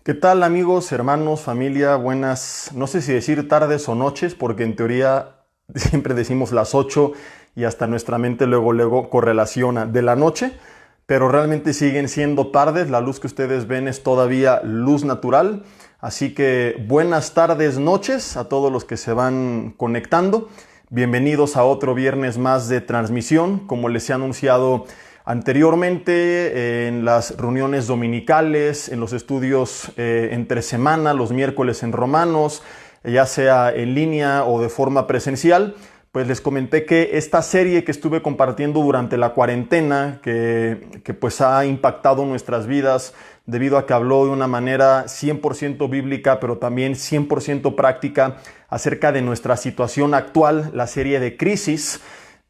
¿Qué tal amigos, hermanos, familia? Buenas, no sé si decir tardes o noches, porque en teoría siempre decimos las 8 y hasta nuestra mente luego correlaciona de la noche, pero realmente siguen siendo tardes. La luz que ustedes ven es todavía luz natural. Así que buenas tardes, noches a todos los que se van conectando. Bienvenidos a otro viernes más de transmisión, como les he anunciado anteriormente, en las reuniones dominicales, en los estudios entre semana, los miércoles en Romanos, ya sea en línea o de forma presencial. Pues les comenté que esta serie que estuve compartiendo durante la cuarentena, que pues ha impactado nuestras vidas debido a que habló de una manera 100% bíblica, pero también 100% práctica acerca de nuestra situación actual, la serie de Crisis.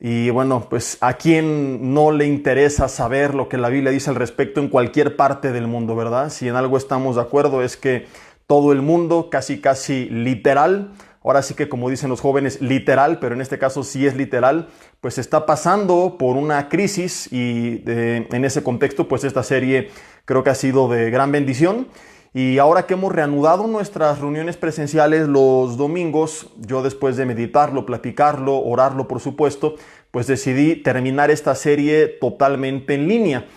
Y bueno, pues a quién no le interesa saber lo que la Biblia dice al respecto en cualquier parte del mundo, ¿verdad? Si en algo estamos de acuerdo es que todo el mundo, casi literal, ahora sí que como dicen los jóvenes, literal, pero en este caso sí es literal, pues está pasando por una crisis y en ese contexto, pues esta serie creo que ha sido de gran bendición. Y ahora que hemos reanudado nuestras reuniones presenciales los domingos, yo después de meditarlo, platicarlo, orarlo por supuesto, pues decidí terminar esta serie totalmente en línea.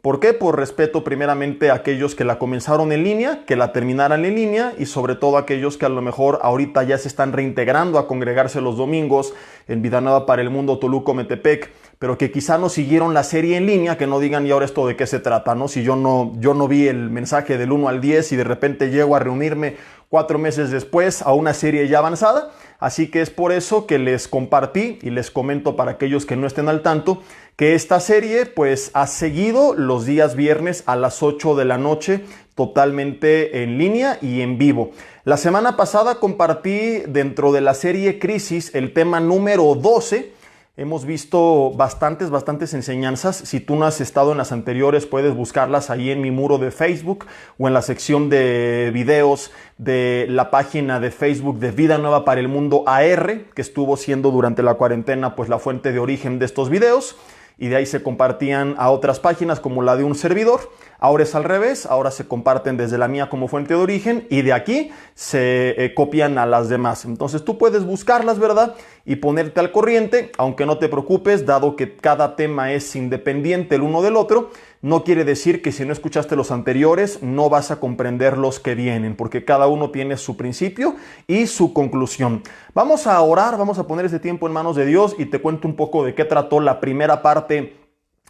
¿Por qué? Por respeto primeramente a aquellos que la comenzaron en línea, que la terminaran en línea y sobre todo a aquellos que a lo mejor ahorita ya se están reintegrando a congregarse los domingos en Vida Nueva para el Mundo, Toluco, Metepec, pero que quizá no siguieron la serie en línea, que no digan, ¿y ahora esto de qué se trata? ¿No? Si yo no vi el mensaje del 1 al 10 y de repente llego a reunirme 4 meses después a una serie ya avanzada. Así que es por eso que les compartí y les comento para aquellos que no estén al tanto, que esta serie pues ha seguido los días viernes a las 8 de la noche totalmente en línea y en vivo. La semana pasada compartí dentro de la serie Crisis el tema número 12. Hemos visto bastantes enseñanzas. Si tú no has estado en las anteriores, puedes buscarlas ahí en mi muro de Facebook o en la sección de videos de la página de Facebook de Vida Nueva para el Mundo AR, que estuvo siendo durante la cuarentena pues la fuente de origen de estos videos. Y de ahí se compartían a otras páginas como la de un servidor. Ahora es al revés, ahora se comparten desde la mía como fuente de origen y de aquí se copian a las demás. Entonces tú puedes buscarlas, ¿verdad? Y ponerte al corriente, aunque no te preocupes, dado que cada tema es independiente el uno del otro, no quiere decir que si no escuchaste los anteriores no vas a comprender los que vienen, porque cada uno tiene su principio y su conclusión. Vamos a orar, vamos a poner este tiempo en manos de Dios y te cuento un poco de qué trató la primera parte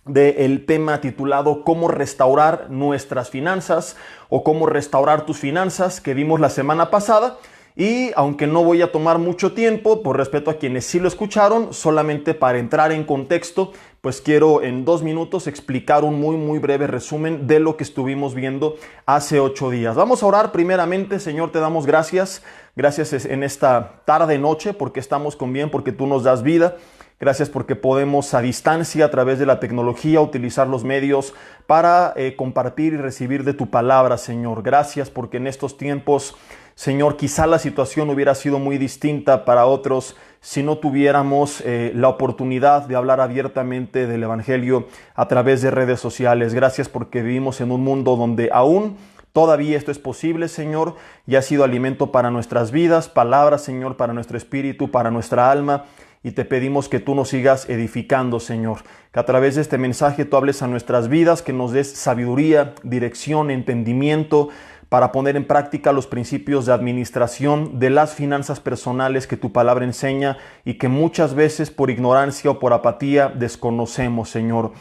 del tema titulado Cómo restaurar nuestras finanzas o cómo restaurar tus finanzas que vimos la semana pasada. Y aunque no voy a tomar mucho tiempo, por respeto a quienes sí lo escucharon, solamente para entrar en contexto, pues quiero en 2 minutos explicar un muy breve resumen de lo que estuvimos viendo hace 8 días. Vamos a orar primeramente. Señor, te damos gracias. Gracias en esta tarde, noche, porque estamos con bien, porque tú nos das vida. Gracias porque podemos a distancia, a través de la tecnología, utilizar los medios para compartir y recibir de tu palabra, Señor. Gracias porque en estos tiempos, Señor, quizá la situación hubiera sido muy distinta para otros si no tuviéramos la oportunidad de hablar abiertamente del Evangelio a través de redes sociales. Gracias porque vivimos en un mundo donde aún todavía esto es posible, Señor, y ha sido alimento para nuestras vidas, palabra, Señor, para nuestro espíritu, para nuestra alma. Y te pedimos que tú nos sigas edificando, Señor. Que a través de este mensaje tú hables a nuestras vidas, que nos des sabiduría, dirección, entendimiento, para poner en práctica los principios de administración de las finanzas personales que tu palabra enseña y que muchas veces por ignorancia o por apatía desconocemos, Señor.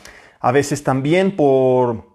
A veces también por,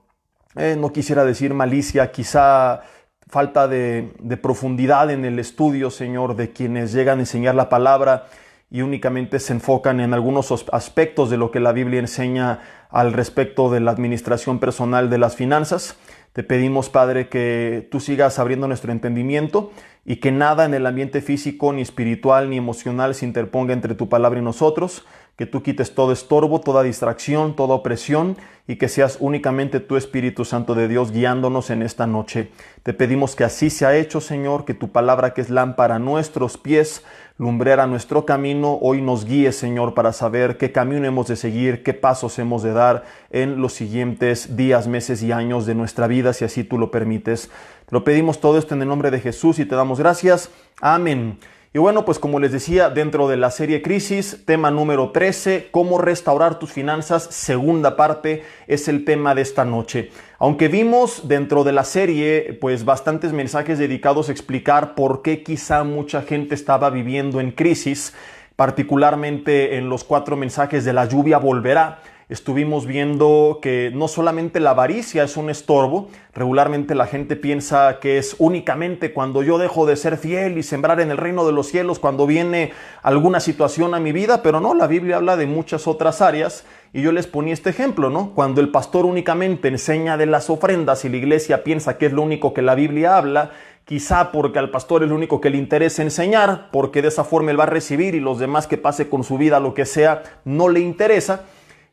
no quisiera decir malicia, quizá falta de profundidad en el estudio, Señor, de quienes llegan a enseñar la palabra y únicamente se enfocan en algunos aspectos de lo que la Biblia enseña al respecto de la administración personal de las finanzas. Te pedimos, Padre, que tú sigas abriendo nuestro entendimiento, y que nada en el ambiente físico, ni espiritual, ni emocional se interponga entre tu palabra y nosotros, que tú quites todo estorbo, toda distracción, toda opresión y que seas únicamente tu Espíritu Santo de Dios guiándonos en esta noche. Te pedimos que así sea hecho, Señor, que tu palabra, que es lámpara a nuestros pies, lumbrera nuestro camino, hoy nos guíe, Señor, para saber qué camino hemos de seguir, qué pasos hemos de dar en los siguientes días, meses y años de nuestra vida, si así tú lo permites. Lo pedimos todo esto en el nombre de Jesús y te damos gracias. Amén. Y bueno, pues como les decía, dentro de la serie Crisis, tema número 13, cómo restaurar tus finanzas, segunda parte, es el tema de esta noche. Aunque vimos dentro de la serie, pues bastantes mensajes dedicados a explicar por qué quizá mucha gente estaba viviendo en crisis, particularmente en los 4 mensajes de la lluvia volverá. Estuvimos viendo que no solamente la avaricia es un estorbo, regularmente la gente piensa que es únicamente cuando yo dejo de ser fiel y sembrar en el reino de los cielos, cuando viene alguna situación a mi vida, pero no, la Biblia habla de muchas otras áreas y yo les ponía este ejemplo, ¿no? Cuando el pastor únicamente enseña de las ofrendas y la iglesia piensa que es lo único que la Biblia habla, quizá porque al pastor es lo único que le interesa enseñar, porque de esa forma él va a recibir y los demás que pase con su vida, lo que sea, no le interesa.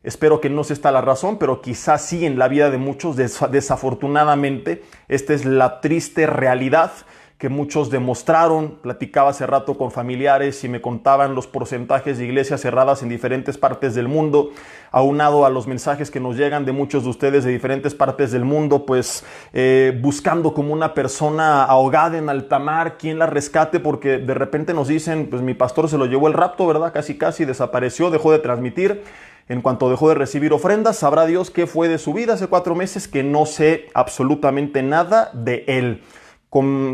Espero que no sea esta la razón, pero quizás sí en la vida de muchos, desafortunadamente, esta es la triste realidad que muchos demostraron. Platicaba hace rato con familiares y me contaban los porcentajes de iglesias cerradas en diferentes partes del mundo, aunado a los mensajes que nos llegan de muchos de ustedes de diferentes partes del mundo, pues buscando como una persona ahogada en alta mar, quien la rescate, porque de repente nos dicen, pues mi pastor se lo llevó el rapto, ¿verdad? Casi desapareció, dejó de transmitir. En cuanto dejó de recibir ofrendas, sabrá Dios qué fue de su vida hace 4 meses, que no sé absolutamente nada de él,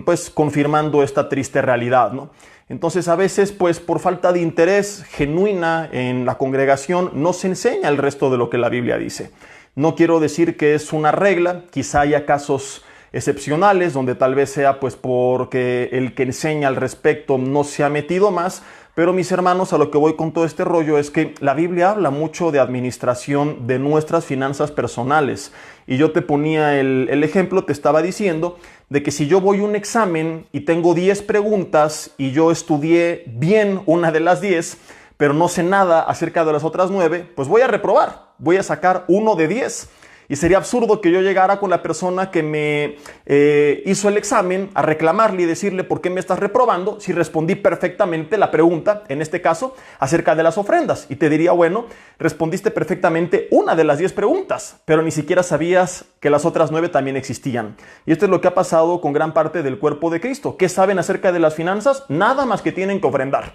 pues confirmando esta triste realidad, ¿no? Entonces a veces, pues por falta de interés genuina en la congregación, no se enseña el resto de lo que la Biblia dice. No quiero decir que es una regla, quizá haya casos excepcionales donde tal vez sea pues porque el que enseña al respecto no se ha metido más. Pero mis hermanos, a lo que voy con todo este rollo es que la Biblia habla mucho de administración de nuestras finanzas personales. Y yo te ponía el ejemplo, te estaba diciendo de que si yo voy a un examen y tengo 10 preguntas y yo estudié bien una de las 10, pero no sé nada acerca de las otras 9, pues voy a reprobar, voy a sacar 1 de 10. Y sería absurdo que yo llegara con la persona que me hizo el examen a reclamarle y decirle por qué me estás reprobando si respondí perfectamente la pregunta, en este caso, acerca de las ofrendas. Y te diría, bueno, respondiste perfectamente una de las 10 preguntas, pero ni siquiera sabías que las otras 9 también existían. Y esto es lo que ha pasado con gran parte del cuerpo de Cristo. ¿Qué saben acerca de las finanzas? Nada más que tienen que ofrendar.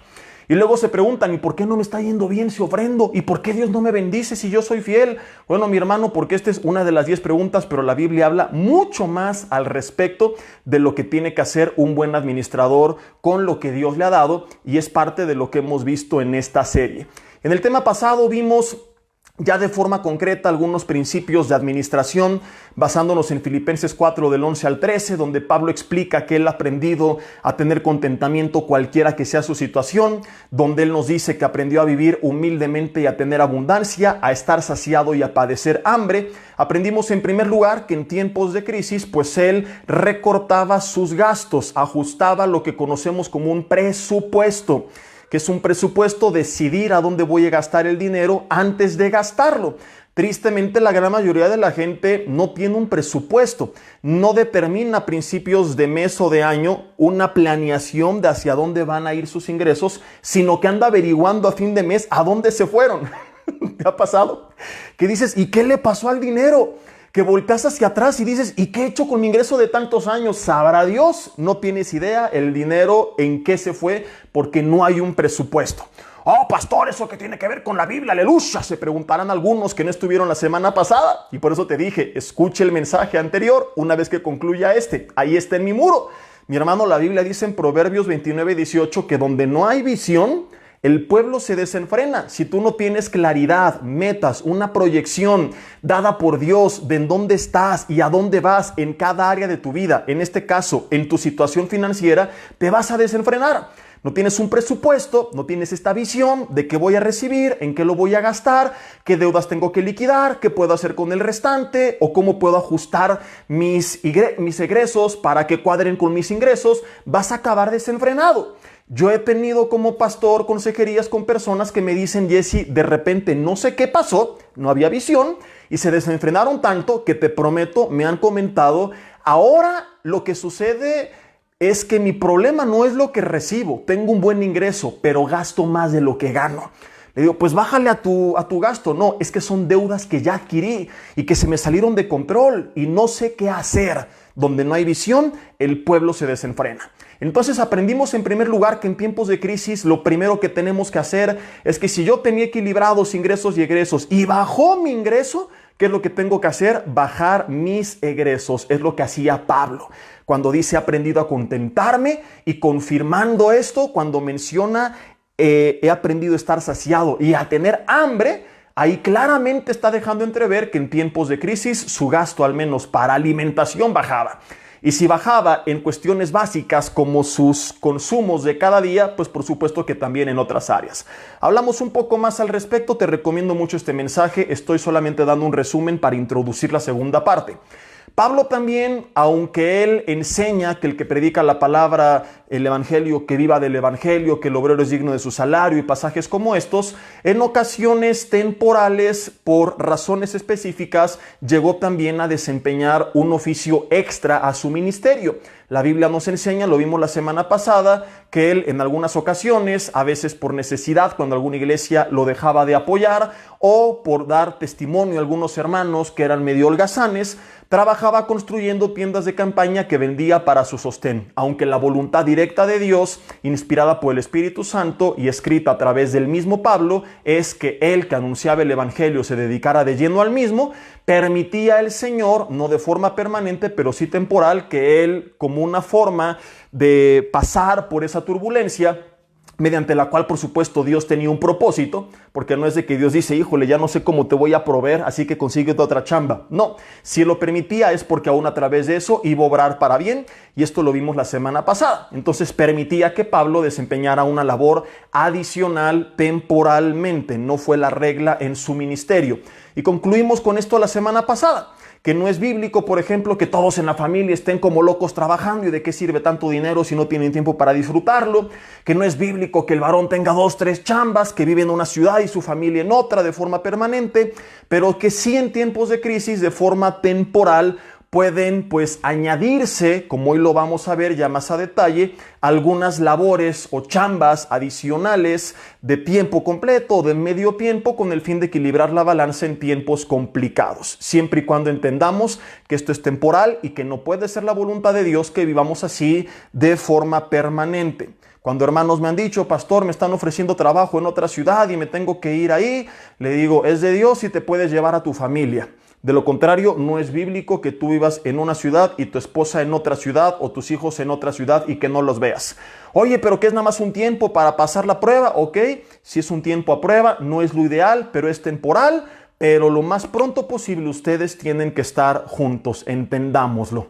Y luego se preguntan, ¿y por qué no me está yendo bien si ofrendo? ¿Y por qué Dios no me bendice si yo soy fiel? Bueno, mi hermano, porque esta es una de las 10 preguntas, pero la Biblia habla mucho más al respecto de lo que tiene que hacer un buen administrador con lo que Dios le ha dado, y es parte de lo que hemos visto en esta serie. En el tema pasado vimos ya de forma concreta algunos principios de administración, basándonos en Filipenses 4 del 11 al 13, donde Pablo explica que él ha aprendido a tener contentamiento cualquiera que sea su situación, donde él nos dice que aprendió a vivir humildemente y a tener abundancia, a estar saciado y a padecer hambre. Aprendimos en primer lugar que en tiempos de crisis, pues él recortaba sus gastos, ajustaba lo que conocemos como un presupuesto, que es un presupuesto, decidir a dónde voy a gastar el dinero antes de gastarlo. Tristemente, la gran mayoría de la gente no tiene un presupuesto, no determina a principios de mes o de año una planeación de hacia dónde van a ir sus ingresos, sino que anda averiguando a fin de mes a dónde se fueron. ¿Te ha pasado? Que dices, ¿y qué le pasó al dinero? Que volteas hacia atrás y dices, ¿y qué he hecho con mi ingreso de tantos años? Sabrá Dios, no tienes idea el dinero en qué se fue porque no hay un presupuesto. Oh, pastor, ¿eso qué tiene que ver con la Biblia? ¡Aleluya! Se preguntarán algunos que no estuvieron la semana pasada. Y por eso te dije, escuche el mensaje anterior una vez que concluya este. Ahí está en mi muro. Mi hermano, la Biblia dice en Proverbios 29:18 que donde no hay visión, el pueblo se desenfrena. Si tú no tienes claridad, metas, una proyección dada por Dios de en dónde estás y a dónde vas en cada área de tu vida, en este caso, en tu situación financiera, te vas a desenfrenar. No tienes un presupuesto, no tienes esta visión de qué voy a recibir, en qué lo voy a gastar, qué deudas tengo que liquidar, qué puedo hacer con el restante o cómo puedo ajustar mis egresos para que cuadren con mis ingresos. Vas a acabar desenfrenado. Yo he tenido como pastor consejerías con personas que me dicen: Jesse, de repente no sé qué pasó, no había visión y se desenfrenaron tanto que te prometo, me han comentado, ahora lo que sucede es que mi problema no es lo que recibo, tengo un buen ingreso, pero gasto más de lo que gano. Le digo, pues bájale a tu gasto. No, es que son deudas que ya adquirí y que se me salieron de control y no sé qué hacer. Donde no hay visión, el pueblo se desenfrena. Entonces aprendimos en primer lugar que en tiempos de crisis lo primero que tenemos que hacer es que si yo tenía equilibrados ingresos y egresos y bajó mi ingreso, ¿qué es lo que tengo que hacer? Bajar mis egresos. Es lo que hacía Pablo cuando dice: he aprendido a contentarme, y confirmando esto cuando menciona he aprendido a estar saciado y a tener hambre. Ahí claramente está dejando entrever que en tiempos de crisis su gasto, al menos para alimentación, bajaba. Y si bajaba en cuestiones básicas como sus consumos de cada día, pues por supuesto que también en otras áreas. Hablamos un poco más al respecto, te recomiendo mucho este mensaje, estoy solamente dando un resumen para introducir la segunda parte. Pablo también, aunque él enseña que el que predica la palabra, el evangelio, que viva del evangelio, que el obrero es digno de su salario y pasajes como estos, en ocasiones temporales, por razones específicas, llegó también a desempeñar un oficio extra a su ministerio. La Biblia nos enseña, lo vimos la semana pasada, que él en algunas ocasiones, a veces por necesidad, cuando alguna iglesia lo dejaba de apoyar o por dar testimonio a algunos hermanos que eran medio holgazanes, trabajaba construyendo tiendas de campaña que vendía para su sostén, aunque la voluntad directa de Dios, inspirada por el Espíritu Santo y escrita a través del mismo Pablo, es que él, que anunciaba el evangelio, se dedicara de lleno al mismo. Permitía el Señor, no de forma permanente, pero sí temporal, que él, como una forma de pasar por esa turbulencia, mediante la cual, por supuesto, Dios tenía un propósito, porque no es de que Dios dice: híjole, ya no sé cómo te voy a proveer, así que consíguete otra chamba. No, si lo permitía es porque aún a través de eso iba a obrar para bien, y esto lo vimos la semana pasada. Entonces permitía que Pablo desempeñara una labor adicional temporalmente, no fue la regla en su ministerio. Y concluimos con esto la semana pasada, que no es bíblico, por ejemplo, que todos en la familia estén como locos trabajando, y de qué sirve tanto dinero si no tienen tiempo para disfrutarlo, que no es bíblico que el varón tenga 2, 3 chambas, que vive en una ciudad y su familia en otra de forma permanente, pero que sí en tiempos de crisis, de forma temporal, pueden pues añadirse, como hoy lo vamos a ver ya más a detalle, algunas labores o chambas adicionales de tiempo completo o de medio tiempo, con el fin de equilibrar la balanza en tiempos complicados, siempre y cuando entendamos que esto es temporal y que no puede ser la voluntad de Dios que vivamos así de forma permanente. Cuando hermanos me han dicho: pastor, me están ofreciendo trabajo en otra ciudad y me tengo que ir ahí, le digo: es de Dios y te puedes llevar a tu familia. De lo contrario, no es bíblico que tú vivas en una ciudad y tu esposa en otra ciudad, o tus hijos en otra ciudad, y que no los veas. Oye, pero que es nada más un tiempo para pasar la prueba. Ok, si es un tiempo a prueba, no es lo ideal, pero es temporal. Pero lo más pronto posible ustedes tienen que estar juntos, entendámoslo.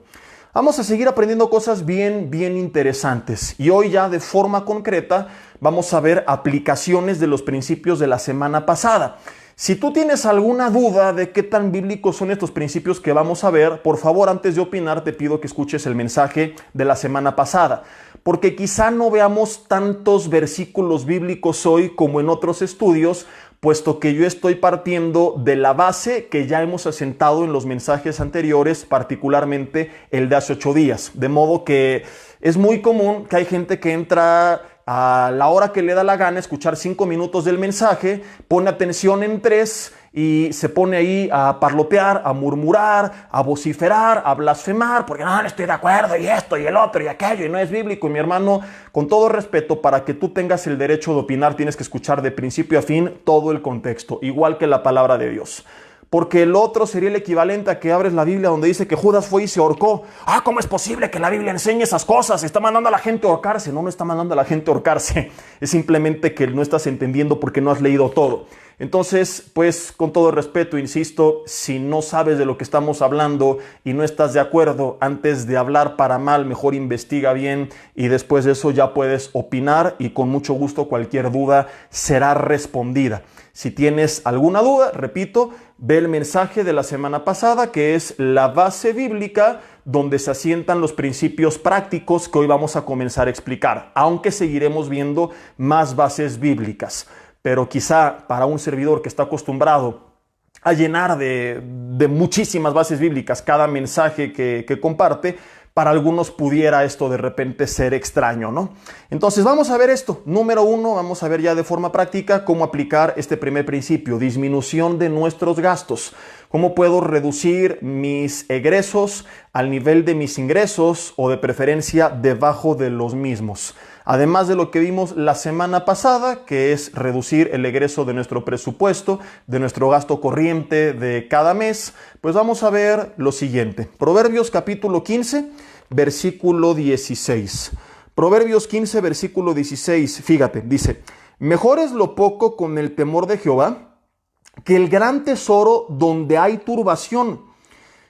Vamos a seguir aprendiendo cosas bien interesantes. Y hoy ya de forma concreta vamos a ver aplicaciones de los principios de la semana pasada. Si tú tienes alguna duda de qué tan bíblicos son estos principios que vamos a ver, por favor, antes de opinar, te pido que escuches el mensaje de la semana pasada, porque quizá no veamos tantos versículos bíblicos hoy como en otros estudios, puesto que yo estoy partiendo de la base que ya hemos asentado en los mensajes anteriores, particularmente el de hace 8 días. De modo que es muy común que hay gente que entra a la hora que le da la gana, escuchar 5 minutos del mensaje, pone atención en 3 y se pone ahí a parlotear, a murmurar, a vociferar, a blasfemar, porque no estoy de acuerdo, y esto, y el otro, y aquello, y no es bíblico. Y mi hermano, con todo respeto, para que tú tengas el derecho de opinar, tienes que escuchar de principio a fin todo el contexto, igual que la palabra de Dios. Porque el otro sería el equivalente a que abres la Biblia donde dice que Judas fue y se ahorcó. ¿Cómo es posible que la Biblia enseñe esas cosas? Está mandando a la gente a ahorcarse. No está mandando a la gente a ahorcarse. Es simplemente que no estás entendiendo porque no has leído todo. Entonces, pues, con todo respeto, insisto, si no sabes de lo que estamos hablando y no estás de acuerdo, antes de hablar para mal, mejor investiga bien y después de eso ya puedes opinar y con mucho gusto cualquier duda será respondida. Si tienes alguna duda, repito, ve el mensaje de la semana pasada, que es la base bíblica donde se asientan los principios prácticos que hoy vamos a comenzar a explicar, aunque seguiremos viendo más bases bíblicas. Pero quizá para un servidor que está acostumbrado a llenar de muchísimas bases bíblicas cada mensaje que comparte, para algunos pudiera esto de repente ser extraño, ¿no? Entonces vamos a ver esto. Número 1, vamos a ver ya de forma práctica cómo aplicar este primer principio, disminución de nuestros gastos. ¿Cómo puedo reducir mis egresos al nivel de mis ingresos o de preferencia debajo de los mismos? Además de lo que vimos la semana pasada, que es reducir el egreso de nuestro presupuesto, de nuestro gasto corriente de cada mes, pues vamos a ver lo siguiente. Proverbios capítulo 15, versículo 16. Proverbios 15, versículo 16, fíjate, dice: mejor es lo poco con el temor de Jehová que el gran tesoro donde hay turbación.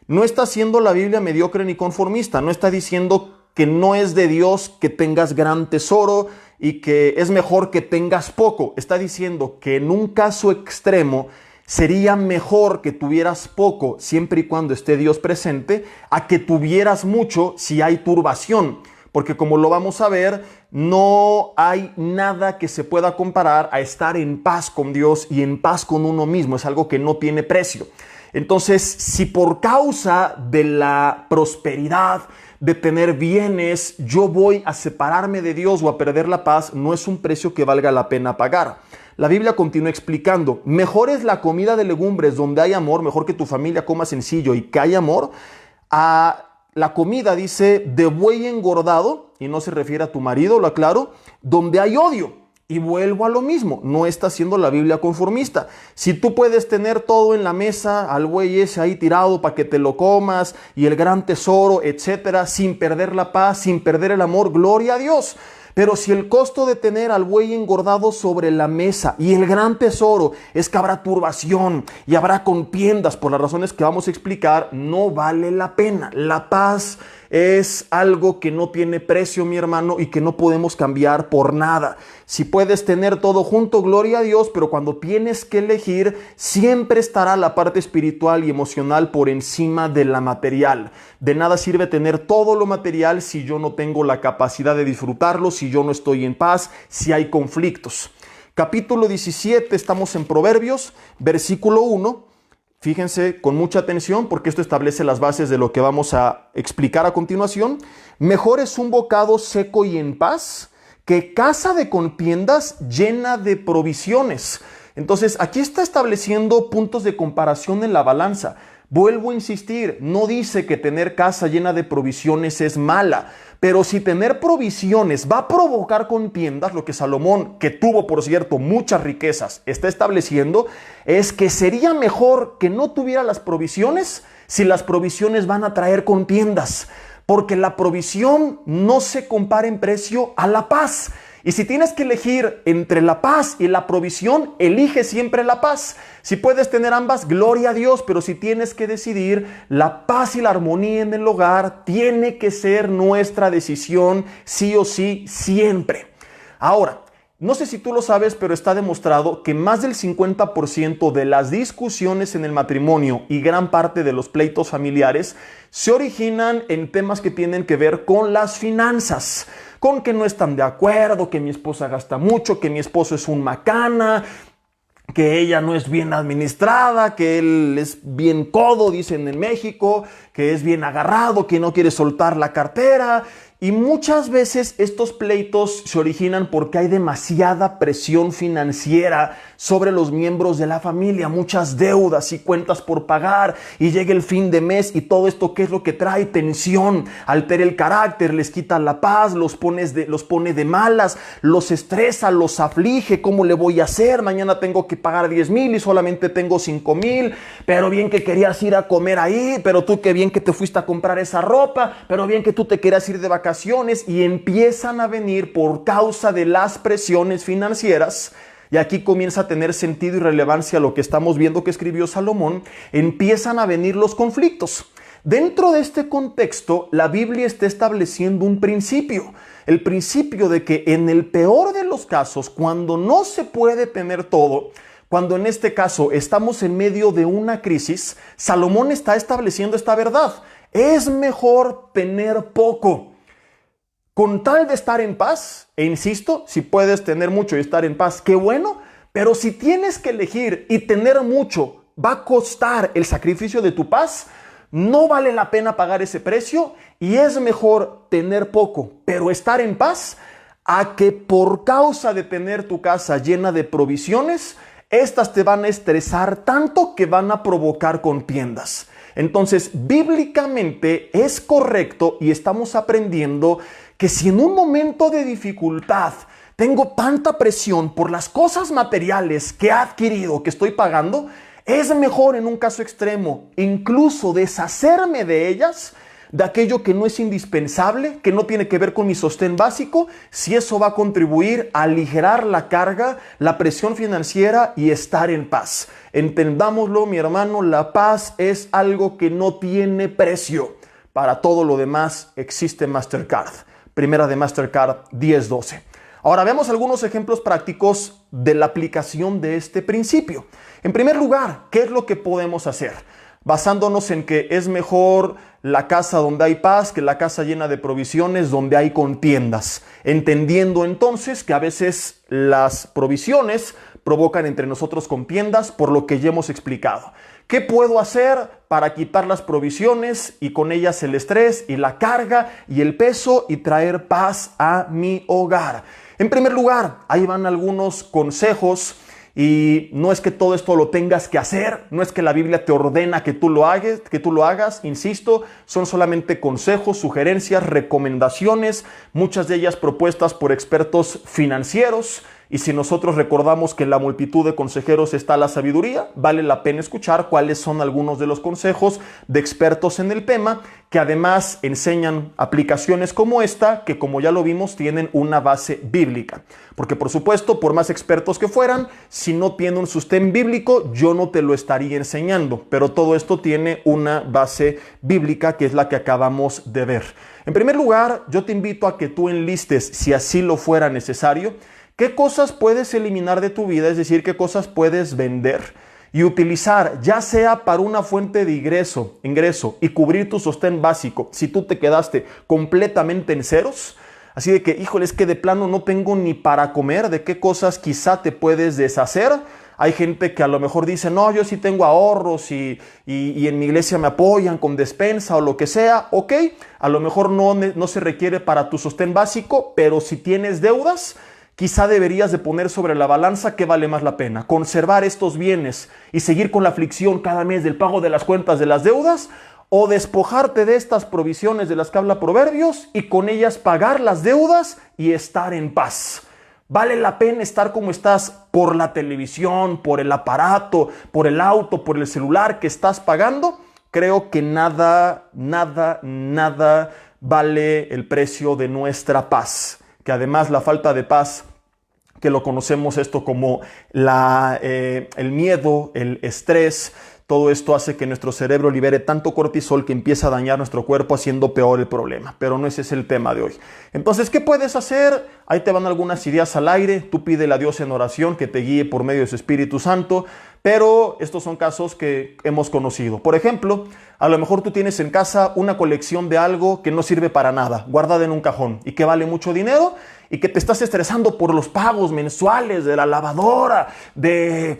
No está siendo la Biblia mediocre ni conformista, no está diciendo que no es de Dios que tengas gran tesoro y que es mejor que tengas poco. Está diciendo que en un caso extremo sería mejor que tuvieras poco siempre y cuando esté Dios presente a que tuvieras mucho si hay turbación. Porque como lo vamos a ver, no hay nada que se pueda comparar a estar en paz con Dios y en paz con uno mismo. Es algo que no tiene precio. Entonces, si por causa de la prosperidad, de tener bienes, yo voy a separarme de Dios o a perder la paz, no es un precio que valga la pena pagar. La Biblia continúa explicando: mejor es la comida de legumbres donde hay amor, mejor que tu familia coma sencillo y que haya amor, a la comida, dice, de buey engordado, y no se refiere a tu marido, lo aclaro, donde hay odio. Y vuelvo a lo mismo, no está siendo la Biblia conformista. Si tú puedes tener todo en la mesa, al buey ese ahí tirado para que te lo comas, y el gran tesoro, etcétera, sin perder la paz, sin perder el amor, gloria a Dios. Pero si el costo de tener al buey engordado sobre la mesa y el gran tesoro es que habrá turbación y habrá contiendas por las razones que vamos a explicar, no vale la pena. La paz es algo que no tiene precio, mi hermano, y que no podemos cambiar por nada. Si puedes tener todo junto, gloria a Dios, pero cuando tienes que elegir, siempre estará la parte espiritual y emocional por encima de la material. De nada sirve tener todo lo material si yo no tengo la capacidad de disfrutarlo, si yo no estoy en paz, si hay conflictos. Capítulo 17, estamos en Proverbios, versículo 1. Fíjense con mucha atención porque esto establece las bases de lo que vamos a explicar a continuación. Mejor es un bocado seco y en paz que casa de contiendas llena de provisiones. Entonces, aquí está estableciendo puntos de comparación en la balanza. Vuelvo a insistir, no dice que tener casa llena de provisiones es mala, pero si tener provisiones va a provocar contiendas, lo que Salomón, que tuvo por cierto muchas riquezas, está estableciendo, es que sería mejor que no tuviera las provisiones si las provisiones van a traer contiendas, porque la provisión no se compara en precio a la paz. Y si tienes que elegir entre la paz y la provisión, elige siempre la paz. Si puedes tener ambas, gloria a Dios, pero si tienes que decidir, la paz y la armonía en el hogar tiene que ser nuestra decisión, sí o sí, siempre. Ahora, no sé si tú lo sabes, pero está demostrado que más del 50% de las discusiones en el matrimonio y gran parte de los pleitos familiares se originan en temas que tienen que ver con las finanzas. Con que no están de acuerdo, que mi esposa gasta mucho, que mi esposo es un macana, que ella no es bien administrada, que él es bien codo, dicen en México, que es bien agarrado, que no quiere soltar la cartera. Y muchas veces estos pleitos se originan porque hay demasiada presión financiera sobre los miembros de la familia, muchas deudas y cuentas por pagar, y llega el fin de mes y todo esto, ¿qué es lo que trae? Tensión, altera el carácter, les quita la paz, los pone de malas, los estresa, los aflige. ¿Cómo le voy a hacer? Mañana tengo que pagar 10,000 y solamente tengo 5,000, pero bien que querías ir a comer ahí, pero tú qué bien que te fuiste a comprar esa ropa, pero bien que tú te querías ir de vacaciones. Y empiezan a venir por causa de las presiones financieras. Y aquí comienza a tener sentido y relevancia lo que estamos viendo que escribió Salomón. Empiezan a venir los conflictos. Dentro de este contexto, la Biblia está estableciendo un principio. El principio de que en el peor de los casos, cuando no se puede tener todo, cuando en este caso estamos en medio de una crisis, Salomón está estableciendo esta verdad. Es mejor tener poco, con tal de estar en paz. E insisto, si puedes tener mucho y estar en paz, qué bueno, pero si tienes que elegir y tener mucho va a costar el sacrificio de tu paz, no vale la pena pagar ese precio, y es mejor tener poco, pero estar en paz, a que por causa de tener tu casa llena de provisiones, estas te van a estresar tanto que van a provocar contiendas. Entonces, bíblicamente es correcto, y estamos aprendiendo que si en un momento de dificultad tengo tanta presión por las cosas materiales que he adquirido, que estoy pagando, es mejor en un caso extremo incluso deshacerme de ellas, de aquello que no es indispensable, que no tiene que ver con mi sostén básico, si eso va a contribuir a aligerar la carga, la presión financiera y estar en paz. Entendámoslo, mi hermano, la paz es algo que no tiene precio. Para todo lo demás existe Mastercard. Primera de Mastercard 10:12. Ahora veamos algunos ejemplos prácticos de la aplicación de este principio. En primer lugar, ¿qué es lo que podemos hacer? Basándonos en que es mejor la casa donde hay paz que la casa llena de provisiones donde hay contiendas. Entendiendo entonces que a veces las provisiones provocan entre nosotros contiendas, por lo que ya hemos explicado. ¿Qué puedo hacer para quitar las provisiones y con ellas el estrés y la carga y el peso y traer paz a mi hogar? En primer lugar, ahí van algunos consejos. Y no es que todo esto lo tengas que hacer, no es que la Biblia te ordena que tú lo hagas, insisto, son solamente consejos, sugerencias, recomendaciones, muchas de ellas propuestas por expertos financieros. Y si nosotros recordamos que en la multitud de consejeros está la sabiduría, vale la pena escuchar cuáles son algunos de los consejos de expertos en el tema, que además enseñan aplicaciones como esta, que como ya lo vimos, tienen una base bíblica. Porque por supuesto, por más expertos que fueran, si no tiene un sostén bíblico, yo no te lo estaría enseñando. Pero todo esto tiene una base bíblica, que es la que acabamos de ver. En primer lugar, yo te invito a que tú enlistes, si así lo fuera necesario, ¿qué cosas puedes eliminar de tu vida? Es decir, ¿qué cosas puedes vender y utilizar, ya sea para una fuente de ingreso y cubrir tu sostén básico, si tú te quedaste completamente en ceros? Así de que, híjole, es que de plano no tengo ni para comer. ¿De qué cosas quizá te puedes deshacer? Hay gente que a lo mejor dice, no, yo sí tengo ahorros y en mi iglesia me apoyan con despensa o lo que sea. Ok, a lo mejor no se requiere para tu sostén básico, pero si tienes deudas, quizá deberías de poner sobre la balanza qué vale más la pena, conservar estos bienes y seguir con la aflicción cada mes del pago de las cuentas de las deudas, o despojarte de estas provisiones de las que habla Proverbios y con ellas pagar las deudas y estar en paz. ¿Vale la pena estar como estás por la televisión, por el aparato, por el auto, por el celular que estás pagando? Creo que nada vale el precio de nuestra paz. Que además la falta de paz, que lo conocemos esto como el miedo, el estrés, todo esto hace que nuestro cerebro libere tanto cortisol que empieza a dañar nuestro cuerpo, haciendo peor el problema. Pero no ese es el tema de hoy. Entonces, ¿qué puedes hacer? Ahí te van algunas ideas al aire. Tú pídele a Dios en oración que te guíe por medio de su Espíritu Santo. Pero estos son casos que hemos conocido. Por ejemplo, a lo mejor tú tienes en casa una colección de algo que no sirve para nada, guardada en un cajón y que vale mucho dinero y que te estás estresando por los pagos mensuales de la lavadora, de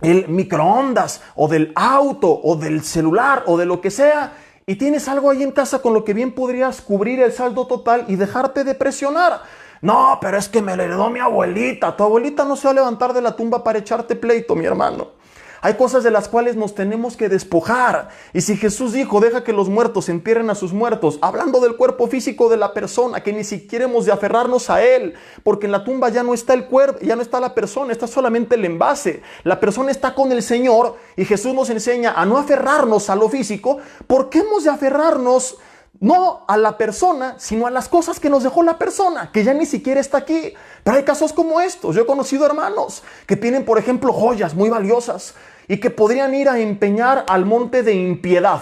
el microondas o del auto o del celular o de lo que sea, y tienes algo ahí en casa con lo que bien podrías cubrir el saldo total y dejarte de presionar. No, pero es que me lo heredó mi abuelita. Tu abuelita no se va a levantar de la tumba para echarte pleito, mi hermano. Hay cosas de las cuales nos tenemos que despojar. Y si Jesús dijo, deja que los muertos entierren a sus muertos, hablando del cuerpo físico de la persona, que ni siquiera hemos de aferrarnos a él, porque en la tumba ya no está el cuerpo, ya no está la persona, está solamente el envase. La persona está con el Señor y Jesús nos enseña a no aferrarnos a lo físico. ¿Por qué hemos de aferrarnos no a la persona, sino a las cosas que nos dejó la persona, que ya ni siquiera está aquí? Pero hay casos como estos. Yo he conocido hermanos que tienen, por ejemplo, joyas muy valiosas y que podrían ir a empeñar al monte de impiedad,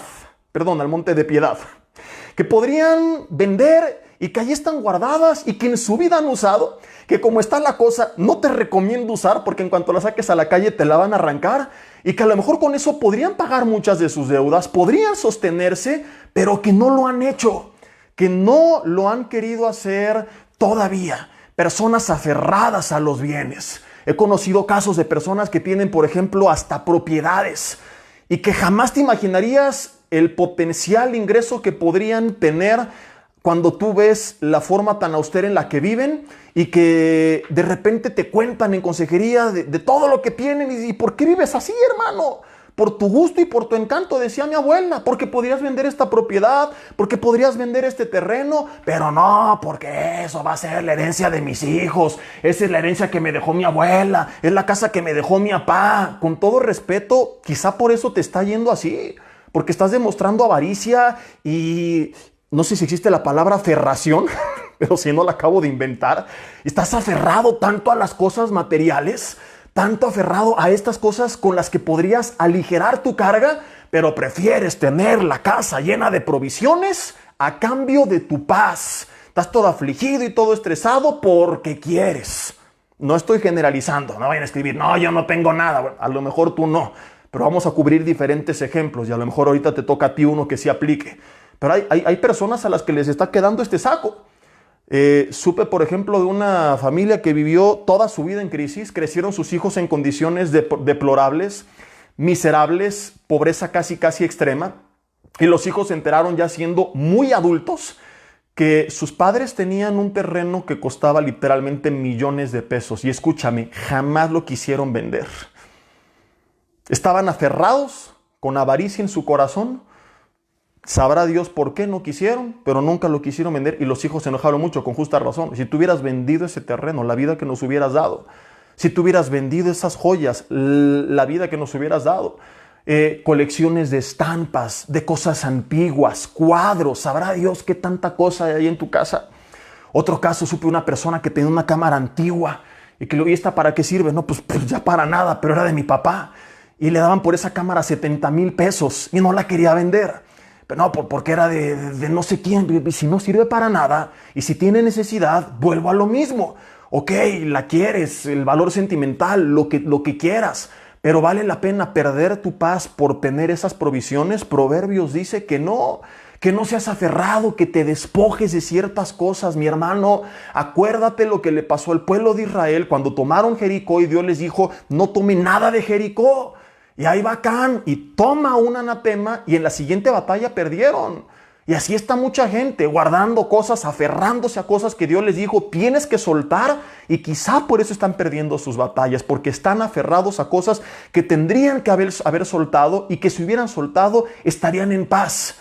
al monte de piedad, que podrían vender y que allí están guardadas y que en su vida han usado, que como está la cosa no te recomiendo usar porque en cuanto la saques a la calle te la van a arrancar, y que a lo mejor con eso podrían pagar muchas de sus deudas, podrían sostenerse, pero que no lo han hecho, que no lo han querido hacer todavía. Personas aferradas a los bienes. He conocido casos de personas que tienen, por ejemplo, hasta propiedades y que jamás te imaginarías el potencial ingreso que podrían tener cuando tú ves la forma tan austera en la que viven, y que de repente te cuentan en consejería de todo lo que tienen. ¿Y por qué vives así, hermano? Por tu gusto y por tu encanto, decía mi abuela, porque podrías vender esta propiedad, porque podrías vender este terreno, pero no, porque eso va a ser la herencia de mis hijos, esa es la herencia que me dejó mi abuela, es la casa que me dejó mi papá. Con todo respeto, quizá por eso te está yendo así, porque estás demostrando avaricia y no sé si existe la palabra aferración, pero si no la acabo de inventar. Estás aferrado tanto a las cosas materiales, tanto aferrado a estas cosas con las que podrías aligerar tu carga, pero prefieres tener la casa llena de provisiones a cambio de tu paz. Estás todo afligido y todo estresado porque quieres. No estoy generalizando, no vayan a escribir, no, yo no tengo nada. Bueno, a lo mejor tú no, pero vamos a cubrir diferentes ejemplos y a lo mejor ahorita te toca a ti uno que sí aplique. Pero hay personas a las que les está quedando este saco. Supe, por ejemplo, de una familia que vivió toda su vida en crisis. Crecieron sus hijos en condiciones deplorables, miserables, pobreza casi extrema. Y los hijos se enteraron ya siendo muy adultos que sus padres tenían un terreno que costaba literalmente millones de pesos. Y escúchame, jamás lo quisieron vender. Estaban aferrados con avaricia en su corazón. Sabrá Dios por qué no quisieron, pero nunca lo quisieron vender, y los hijos se enojaron mucho, con justa razón. Si tú hubieras vendido ese terreno, la vida que nos hubieras dado, si tú hubieras vendido esas joyas, la vida que nos hubieras dado, colecciones de estampas, de cosas antiguas, cuadros, sabrá Dios qué tanta cosa hay ahí en tu casa. Otro caso, supe una persona que tenía una cámara antigua y que le oye, ¿esta para qué sirve? No, pues ya para nada, pero era de mi papá, y le daban por esa cámara 70,000 pesos y no la quería vender. Pero no, porque era de no sé quién. Si no sirve para nada y si tiene necesidad, vuelvo a lo mismo. Ok, la quieres, el valor sentimental, lo que quieras, pero vale la pena perder tu paz por tener esas provisiones. Proverbios dice que no seas aferrado, que te despojes de ciertas cosas, mi hermano. Acuérdate lo que le pasó al pueblo de Israel cuando tomaron Jericó y Dios les dijo, no tomen nada de Jericó. Y ahí va Acán y toma un anatema y en la siguiente batalla perdieron. Y así está mucha gente guardando cosas, aferrándose a cosas que Dios les dijo, tienes que soltar, y quizá por eso están perdiendo sus batallas, porque están aferrados a cosas que tendrían que haber soltado, y que si hubieran soltado estarían en paz.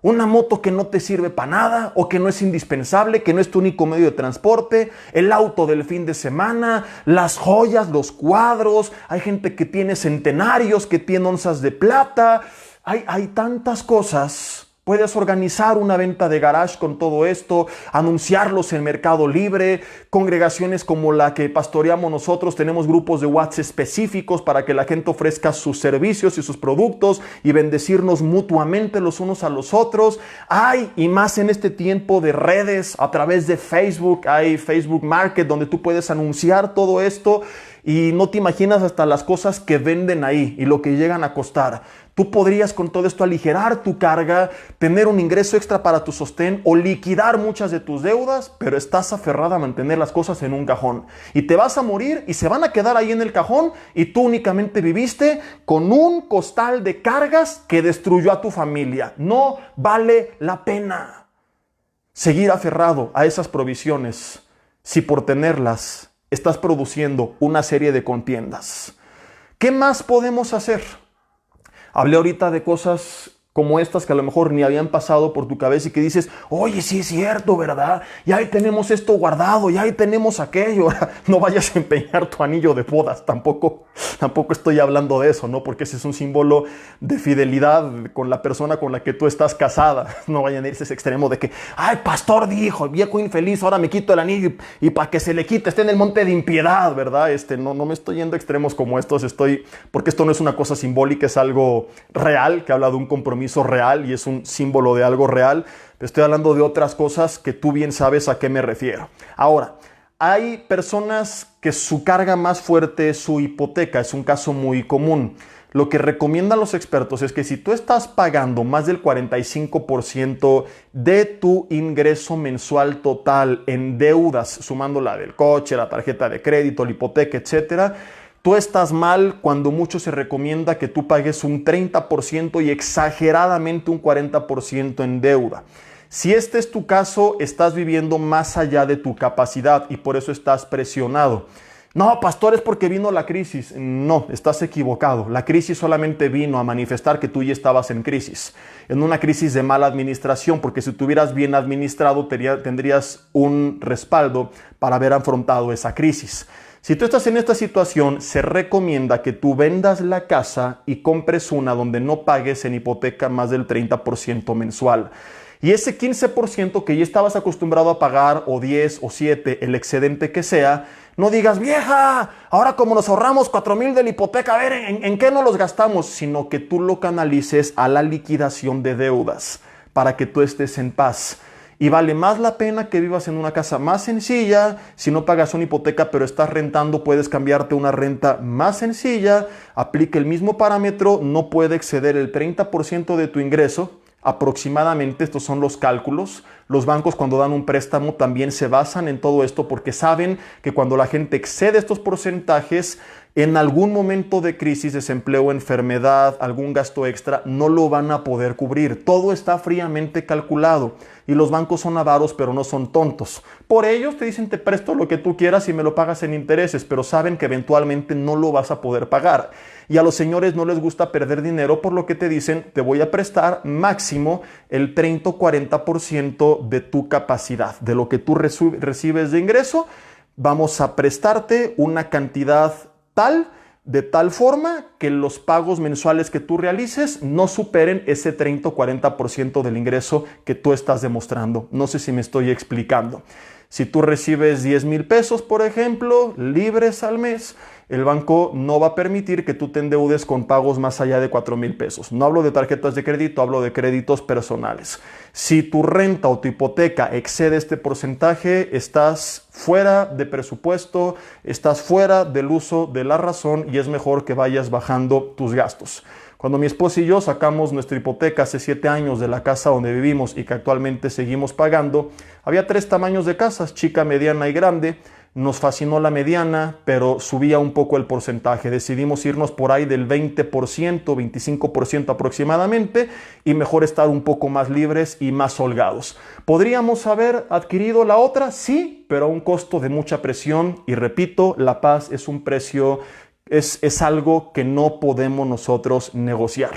Una moto que no te sirve para nada o que no es indispensable, que no es tu único medio de transporte, el auto del fin de semana, las joyas, los cuadros. Hay gente que tiene centenarios, que tiene onzas de plata. Hay tantas cosas. Puedes organizar una venta de garage con todo esto, anunciarlos en Mercado Libre. Congregaciones como la que pastoreamos nosotros, tenemos grupos de WhatsApp específicos para que la gente ofrezca sus servicios y sus productos y bendecirnos mutuamente los unos a los otros. Hay, y más en este tiempo de redes, a través de Facebook, hay Facebook Market donde tú puedes anunciar todo esto. y no te imaginas hasta las cosas que venden ahí y lo que llegan a costar. Tú podrías con todo esto aligerar tu carga, tener un ingreso extra para tu sostén o liquidar muchas de tus deudas, pero estás aferrada a mantener las cosas en un cajón. Y te vas a morir y se van a quedar ahí en el cajón y tú únicamente viviste con un costal de cargas que destruyó a tu familia. No vale la pena seguir aferrado a esas provisiones si por tenerlas estás produciendo una serie de contiendas. ¿Qué más podemos hacer? Hablé ahorita de cosas como estas que a lo mejor ni habían pasado por tu cabeza y que dices, oye, sí es cierto, ¿verdad? Y ahí tenemos esto guardado, y ahí tenemos aquello. No vayas a empeñar tu anillo de bodas, tampoco estoy hablando de eso, ¿no? Porque ese es un símbolo de fidelidad con la persona con la que tú estás casada. No vayan a irse a ese extremo de que, ay, pastor dijo, el viejo infeliz, ahora me quito el anillo y para que se le quite, esté en el monte de impiedad, ¿verdad? No me estoy yendo a extremos como estos, porque esto no es una cosa simbólica, es algo real, que habla de un compromiso real y es un símbolo de algo real. Estoy hablando de otras cosas que tú bien sabes a qué me refiero. Ahora, hay personas que su carga más fuerte es su hipoteca, es un caso muy común. Lo que recomiendan los expertos es que si tú estás pagando más del 45% de tu ingreso mensual total en deudas, sumando la del coche, la tarjeta de crédito, la hipoteca, etcétera, tú estás mal. Cuando mucho se recomienda que tú pagues un 30% y exageradamente un 40% en deuda. Si este es tu caso, estás viviendo más allá de tu capacidad y por eso estás presionado. No, pastor, es porque vino la crisis. No, estás equivocado. La crisis solamente vino a manifestar que tú ya estabas en crisis. En una crisis de mala administración, porque si tuvieras bien administrado, tendrías un respaldo para haber afrontado esa crisis. Si tú estás en esta situación, se recomienda que tú vendas la casa y compres una donde no pagues en hipoteca más del 30% mensual. Y ese 15% que ya estabas acostumbrado a pagar, o 10 o 7, el excedente que sea, no digas, vieja, ahora como nos ahorramos 4,000 de la hipoteca, a ver, ¿en qué no los gastamos? Sino que tú lo canalices a la liquidación de deudas para que tú estés en paz. Y vale más la pena que vivas en una casa más sencilla. Si no pagas una hipoteca pero estás rentando, puedes cambiarte a una renta más sencilla. Aplica el mismo parámetro, no puede exceder el 30% de tu ingreso. Aproximadamente, estos son los cálculos. Los bancos cuando dan un préstamo también se basan en todo esto porque saben que cuando la gente excede estos porcentajes, en algún momento de crisis, desempleo, enfermedad, algún gasto extra, no lo van a poder cubrir. Todo está fríamente calculado y los bancos son avaros, pero no son tontos. Por ellos te dicen, te presto lo que tú quieras y me lo pagas en intereses, pero saben que eventualmente no lo vas a poder pagar. Y a los señores no les gusta perder dinero, por lo que te dicen, te voy a prestar máximo el 30 o 40% de tu capacidad, de lo que tú recibes de ingreso. Vamos a prestarte una cantidad de tal forma que los pagos mensuales que tú realices no superen ese 30 o 40% del ingreso que tú estás demostrando. No sé si me estoy explicando. Si tú recibes 10,000 pesos, por ejemplo, libres al mes, el banco no va a permitir que tú te endeudes con pagos más allá de 4,000 pesos. No hablo de tarjetas de crédito, hablo de créditos personales. Si tu renta o tu hipoteca excede este porcentaje, estás fuera de presupuesto, estás fuera del uso de la razón y es mejor que vayas bajando tus gastos. Cuando mi esposa y yo sacamos nuestra hipoteca hace 7 años de la casa donde vivimos y que actualmente seguimos pagando, había 3 tamaños de casas, chica, mediana y grande. Nos fascinó la mediana, pero subía un poco el porcentaje. Decidimos irnos por ahí del 20%, 25% aproximadamente, y mejor estar un poco más libres y más holgados. ¿Podríamos haber adquirido la otra? Sí, pero a un costo de mucha presión. Y repito, la paz es un precio, es algo que no podemos nosotros negociar.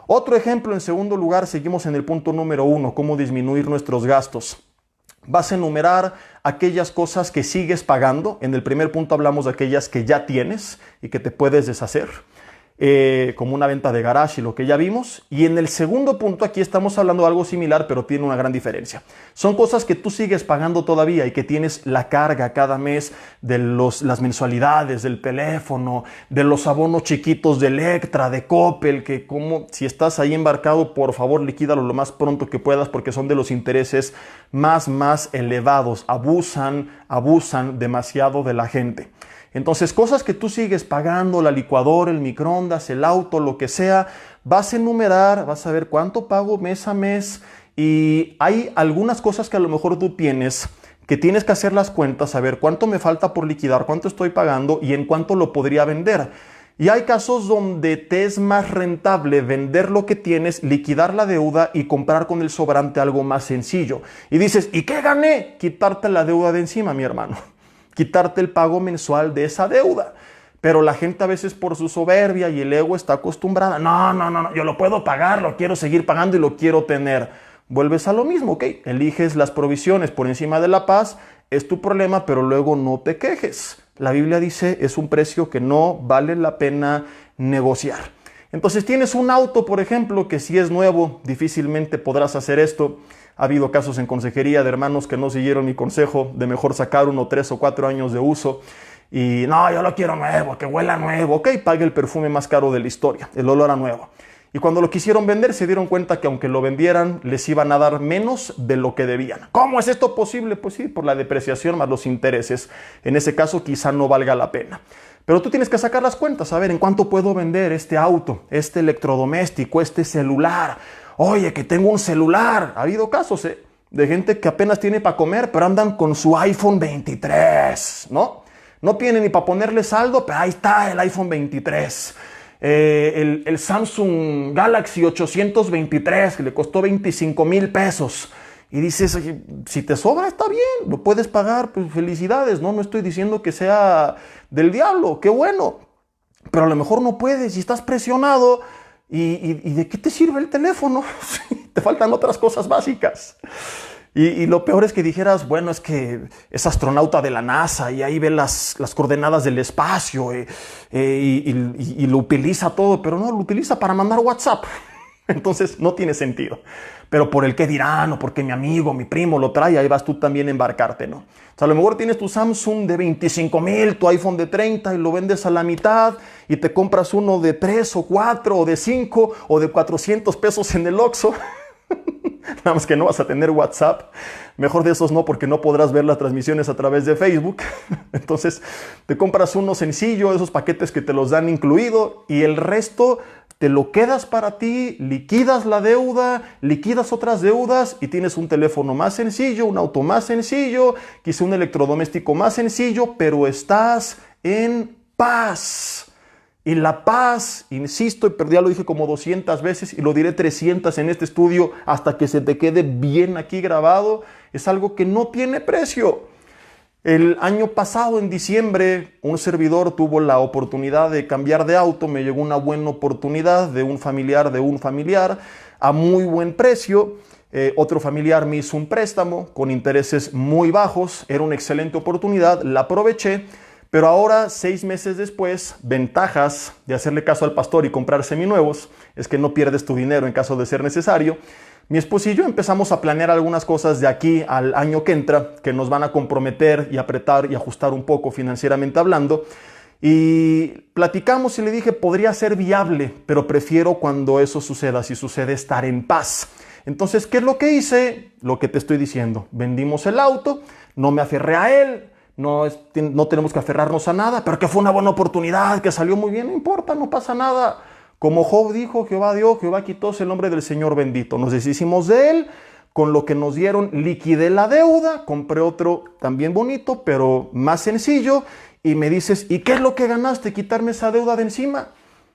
Otro ejemplo, en segundo lugar, seguimos en el punto número 1, cómo disminuir nuestros gastos. Vas a enumerar aquellas cosas que sigues pagando. En el primer punto hablamos de aquellas que ya tienes y que te puedes deshacer, como una venta de garage y lo que ya vimos. Y en el segundo punto aquí estamos hablando de algo similar, pero tiene una gran diferencia. Son cosas que tú sigues pagando todavía y que tienes la carga cada mes de las mensualidades, del teléfono, de los abonos chiquitos de Electra, de Coppel, que como si estás ahí embarcado, por favor liquídalo lo más pronto que puedas porque son de los intereses más elevados. Abusan demasiado de la gente. Entonces, cosas que tú sigues pagando, la licuadora, el microondas, el auto, lo que sea, vas a enumerar, vas a ver cuánto pago mes a mes, y hay algunas cosas que a lo mejor tú tienes que tienes que hacer las cuentas, saber cuánto me falta por liquidar, cuánto estoy pagando y en cuánto lo podría vender. Y hay casos donde te es más rentable vender lo que tienes, liquidar la deuda y comprar con el sobrante algo más sencillo. Y dices, ¿y qué gané? Quitarte la deuda de encima, mi hermano. Quitarte el pago mensual de esa deuda. Pero la gente a veces por su soberbia y el ego está acostumbrada. No, yo lo puedo pagar, lo quiero seguir pagando y lo quiero tener. Vuelves a lo mismo, ¿ok? Eliges las provisiones por encima de la paz, es tu problema, pero luego no te quejes. La Biblia dice, es un precio que no vale la pena negociar. Entonces tienes un auto, por ejemplo, que si es nuevo, difícilmente podrás hacer esto. Ha habido casos en consejería de hermanos que no siguieron mi consejo de mejor sacar 1, 3 o 4 años de uso. Y no, yo lo quiero nuevo, que huela nuevo. Ok, pague el perfume más caro de la historia, el olor a nuevo. Y cuando lo quisieron vender, se dieron cuenta que aunque lo vendieran, les iban a dar menos de lo que debían. ¿Cómo es esto posible? Pues sí, por la depreciación más los intereses. En ese caso, quizá no valga la pena. Pero tú tienes que sacar las cuentas, a ver en cuánto puedo vender este auto, este electrodoméstico, este celular. Oye, que tengo un celular. Ha habido casos de gente que apenas tiene para comer, pero andan con su iPhone 23, ¿no? No tiene ni para ponerle saldo, pero ahí está el iPhone 23. El Samsung Galaxy 823 que le costó 25,000 pesos. Y dices, si te sobra está bien, lo puedes pagar, pues felicidades, ¿no? No estoy diciendo que sea del diablo, qué bueno. Pero a lo mejor no puedes y estás presionado. ¿Y de qué te sirve el teléfono? Te faltan otras cosas básicas. Y lo peor es que dijeras, bueno, es que es astronauta de la NASA y ahí ve las coordenadas del espacio y lo utiliza todo, pero no, lo utiliza para mandar WhatsApp. Entonces no tiene sentido. Pero por el qué dirán o porque mi amigo, mi primo lo trae, ahí vas tú también a embarcarte, ¿no? O sea, a lo mejor tienes tu Samsung de 25,000, tu iPhone de 30 y lo vendes a la mitad y te compras uno de 3 o 4 o de 5 o de 400 pesos en el Oxxo. Nada más que no vas a tener WhatsApp. Mejor de esos no, porque no podrás ver las transmisiones a través de Facebook. Entonces te compras uno sencillo, esos paquetes que te los dan incluido, y el resto te lo quedas para ti, liquidas la deuda, liquidas otras deudas y tienes un teléfono más sencillo, un auto más sencillo, quizá un electrodoméstico más sencillo, pero estás en paz. Y la paz, insisto, y ya lo dije como 200 veces y lo diré 300 en este estudio hasta que se te quede bien aquí grabado, es algo que no tiene precio. El año pasado, en diciembre, un servidor tuvo la oportunidad de cambiar de auto. Me llegó una buena oportunidad de un familiar a muy buen precio. Otro familiar me hizo un préstamo con intereses muy bajos. Era una excelente oportunidad, la aproveché. Pero ahora, 6 meses después, ventajas de hacerle caso al pastor y comprar seminuevos es que no pierdes tu dinero en caso de ser necesario. Mi esposo y yo empezamos a planear algunas cosas de aquí al año que entra que nos van a comprometer y apretar y ajustar un poco financieramente hablando. Y platicamos y le dije, podría ser viable, pero prefiero cuando eso suceda, si sucede, estar en paz. Entonces, ¿qué es lo que hice? Lo que te estoy diciendo. Vendimos el auto, no me aferré a él. No tenemos que aferrarnos a nada, pero que fue una buena oportunidad, que salió muy bien, no importa, no pasa nada. Como Job dijo, Jehová dio, Jehová quitó, es el nombre del Señor bendito. Nos deshicimos de él, con lo que nos dieron liquidé la deuda, compré otro también bonito, pero más sencillo, y me dices, ¿y qué es lo que ganaste? Quitarme esa deuda de encima,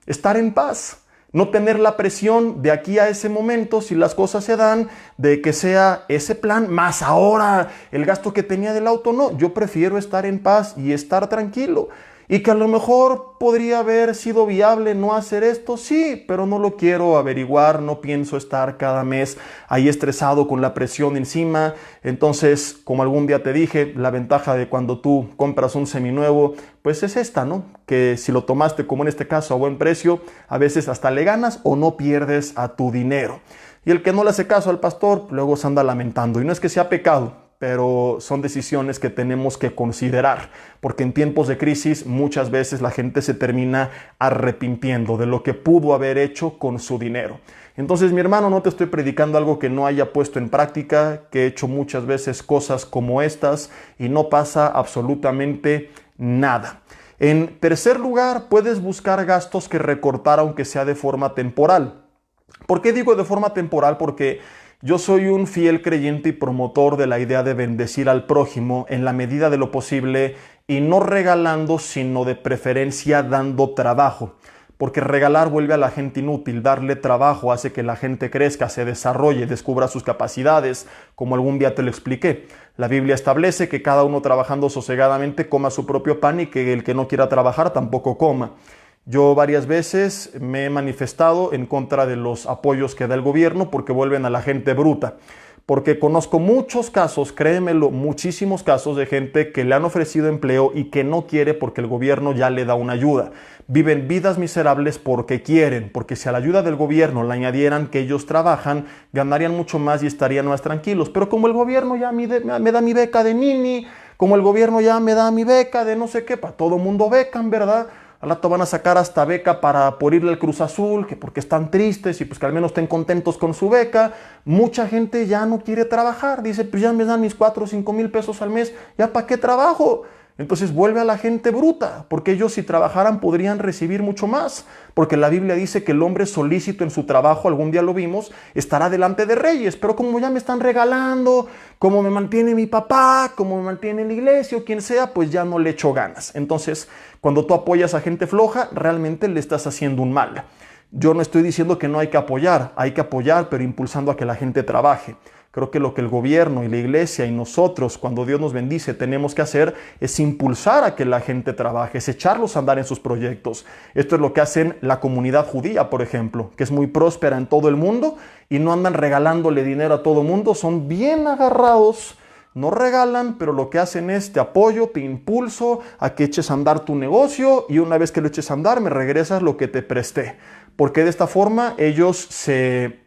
estar en paz. No tener la presión de aquí a ese momento, si las cosas se dan, de que sea ese plan, más ahora el gasto que tenía del auto. No, yo prefiero estar en paz y estar tranquilo. Y que a lo mejor podría haber sido viable no hacer esto, sí, pero no lo quiero averiguar, no pienso estar cada mes ahí estresado con la presión encima. Entonces, como algún día te dije, la ventaja de cuando tú compras un seminuevo, pues es esta, ¿no? Que si lo tomaste, como en este caso, a buen precio, a veces hasta le ganas o no pierdes a tu dinero. Y el que no le hace caso al pastor, luego se anda lamentando. Y no es que sea pecado, pero son decisiones que tenemos que considerar, porque en tiempos de crisis muchas veces la gente se termina arrepintiendo de lo que pudo haber hecho con su dinero. Entonces, mi hermano, no te estoy predicando algo que no haya puesto en práctica, que he hecho muchas veces cosas como estas y no pasa absolutamente nada. En tercer lugar, puedes buscar gastos que recortar aunque sea de forma temporal. ¿Por qué digo de forma temporal? Porque yo soy un fiel creyente y promotor de la idea de bendecir al prójimo en la medida de lo posible y no regalando, sino de preferencia dando trabajo. Porque regalar vuelve a la gente inútil, darle trabajo hace que la gente crezca, se desarrolle, descubra sus capacidades, como algún día te lo expliqué. La Biblia establece que cada uno trabajando sosegadamente coma su propio pan y que el que no quiera trabajar tampoco coma. Yo varias veces me he manifestado en contra de los apoyos que da el gobierno porque vuelven a la gente bruta. Porque conozco muchos casos, créemelo, muchísimos casos de gente que le han ofrecido empleo y que no quiere porque el gobierno ya le da una ayuda. Viven vidas miserables porque quieren, porque si a la ayuda del gobierno le añadieran que ellos trabajan, ganarían mucho más y estarían más tranquilos. Pero como el gobierno ya me da mi beca de nini, como el gobierno ya me da mi beca de no sé qué, para todo mundo becan, ¿verdad? Al rato van a sacar hasta beca por irle al Cruz Azul, que porque están tristes y pues que al menos estén contentos con su beca. Mucha gente ya no quiere trabajar, dice, pues ya me dan mis 4 o 5 mil pesos al mes, ¿ya para qué trabajo? Entonces vuelve a la gente bruta, porque ellos si trabajaran podrían recibir mucho más, porque la Biblia dice que el hombre solícito en su trabajo, algún día lo vimos, estará delante de reyes, pero como ya me están regalando, como me mantiene mi papá, como me mantiene la iglesia o quien sea, pues ya no le echo ganas. Entonces, cuando tú apoyas a gente floja, realmente le estás haciendo un mal. Yo no estoy diciendo que no hay que apoyar, pero impulsando a que la gente trabaje. Creo que lo que el gobierno y la iglesia y nosotros, cuando Dios nos bendice, tenemos que hacer es impulsar a que la gente trabaje, es echarlos a andar en sus proyectos. Esto es lo que hacen la comunidad judía, por ejemplo, que es muy próspera en todo el mundo y no andan regalándole dinero a todo el mundo, son bien agarrados. No regalan, pero lo que hacen es te apoyo, te impulso a que eches a andar tu negocio y una vez que lo eches a andar me regresas lo que te presté. Porque de esta forma ellos se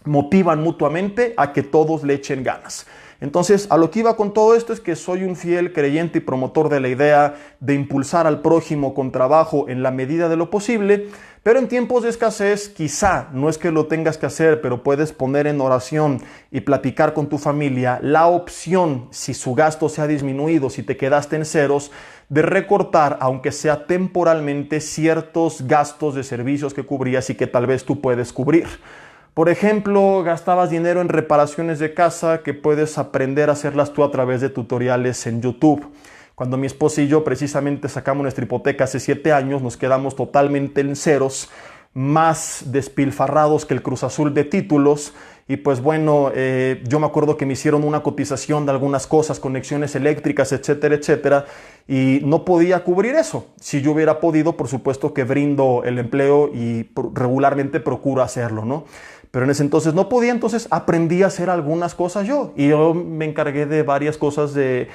motivan mutuamente a que todos le echen ganas. Entonces, a lo que iba con todo esto es que soy un fiel creyente y promotor de la idea de impulsar al prójimo con trabajo en la medida de lo posible, pero en tiempos de escasez quizá, no es que lo tengas que hacer, pero puedes poner en oración y platicar con tu familia la opción, si su gasto se ha disminuido, si te quedaste en ceros, de recortar, aunque sea temporalmente, ciertos gastos de servicios que cubrías y que tal vez tú puedes cubrir. Por ejemplo, gastabas dinero en reparaciones de casa que puedes aprender a hacerlas tú a través de tutoriales en YouTube. Cuando mi esposa y yo precisamente sacamos nuestra hipoteca hace 7 años, nos quedamos totalmente en ceros, más despilfarrados que el Cruz Azul de títulos. Y pues bueno, yo me acuerdo que me hicieron una cotización de algunas cosas, conexiones eléctricas, etcétera, etcétera, y no podía cubrir eso. Si yo hubiera podido, por supuesto que brindo el empleo y regularmente procuro hacerlo, ¿no? Pero en ese entonces no podía, entonces aprendí a hacer algunas cosas yo. Y yo me encargué de varias cosas de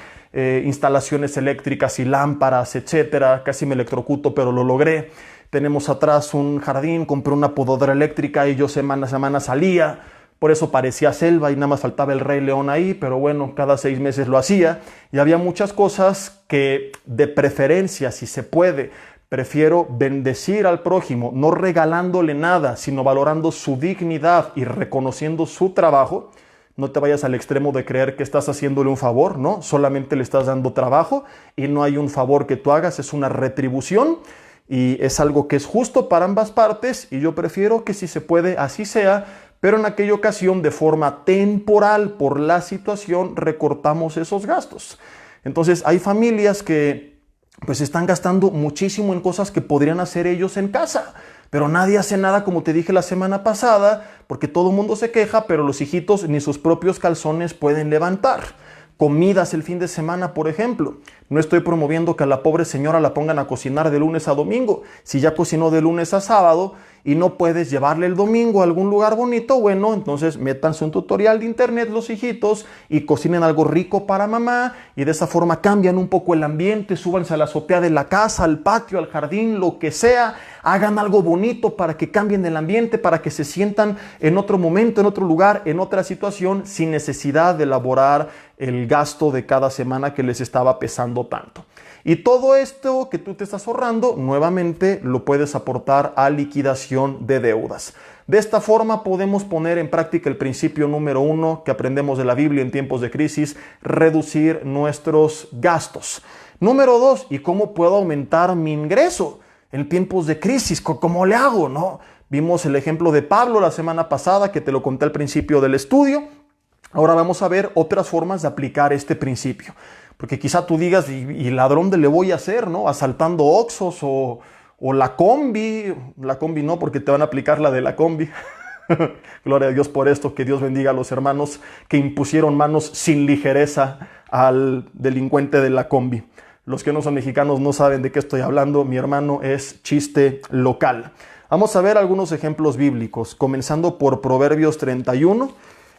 instalaciones eléctricas y lámparas, etcétera. Casi me electrocuto, pero lo logré. Tenemos atrás un jardín, compré una podadora eléctrica y yo semana a semana salía. Por eso parecía selva y nada más faltaba el Rey León ahí, pero bueno, cada 6 meses lo hacía. Y había muchas cosas que de preferencia, si se puede, prefiero bendecir al prójimo, no regalándole nada, sino valorando su dignidad y reconociendo su trabajo. No te vayas al extremo de creer que estás haciéndole un favor, ¿no? Solamente le estás dando trabajo y no hay un favor que tú hagas, es una retribución y es algo que es justo para ambas partes y yo prefiero que si se puede así sea, pero en aquella ocasión de forma temporal por la situación recortamos esos gastos. Entonces hay familias que pues están gastando muchísimo en cosas que podrían hacer ellos en casa. Pero nadie hace nada, como te dije la semana pasada, porque todo el mundo se queja, pero los hijitos ni sus propios calzones pueden levantar. Comidas el fin de semana, por ejemplo. No estoy promoviendo que a la pobre señora la pongan a cocinar de lunes a domingo. Si ya cocinó de lunes a sábado y no puedes llevarle el domingo a algún lugar bonito, bueno, entonces métanse un tutorial de internet los hijitos y cocinen algo rico para mamá y de esa forma cambian un poco el ambiente, súbanse a la azotea de la casa, al patio, al jardín, lo que sea, hagan algo bonito para que cambien el ambiente, para que se sientan en otro momento, en otro lugar, en otra situación, sin necesidad de elaborar el gasto de cada semana que les estaba pesando tanto. Y todo esto que tú te estás ahorrando, nuevamente lo puedes aportar a liquidación de deudas. De esta forma podemos poner en práctica el principio número 1 que aprendemos de la Biblia en tiempos de crisis, reducir nuestros gastos. Número 2, ¿y cómo puedo aumentar mi ingreso en tiempos de crisis? ¿Cómo le hago, no? Vimos el ejemplo de Pablo la semana pasada, que te lo conté al principio del estudio. Ahora vamos a ver otras formas de aplicar este principio. Porque quizá tú digas, ¿y ladrón de le voy a hacer, no? Asaltando Oxxos o la combi. La combi no, porque te van a aplicar la de la combi. Gloria a Dios por esto, que Dios bendiga a los hermanos que impusieron manos sin ligereza al delincuente de la combi. Los que no son mexicanos no saben de qué estoy hablando, mi hermano, es chiste local. Vamos a ver algunos ejemplos bíblicos, comenzando por Proverbios 31,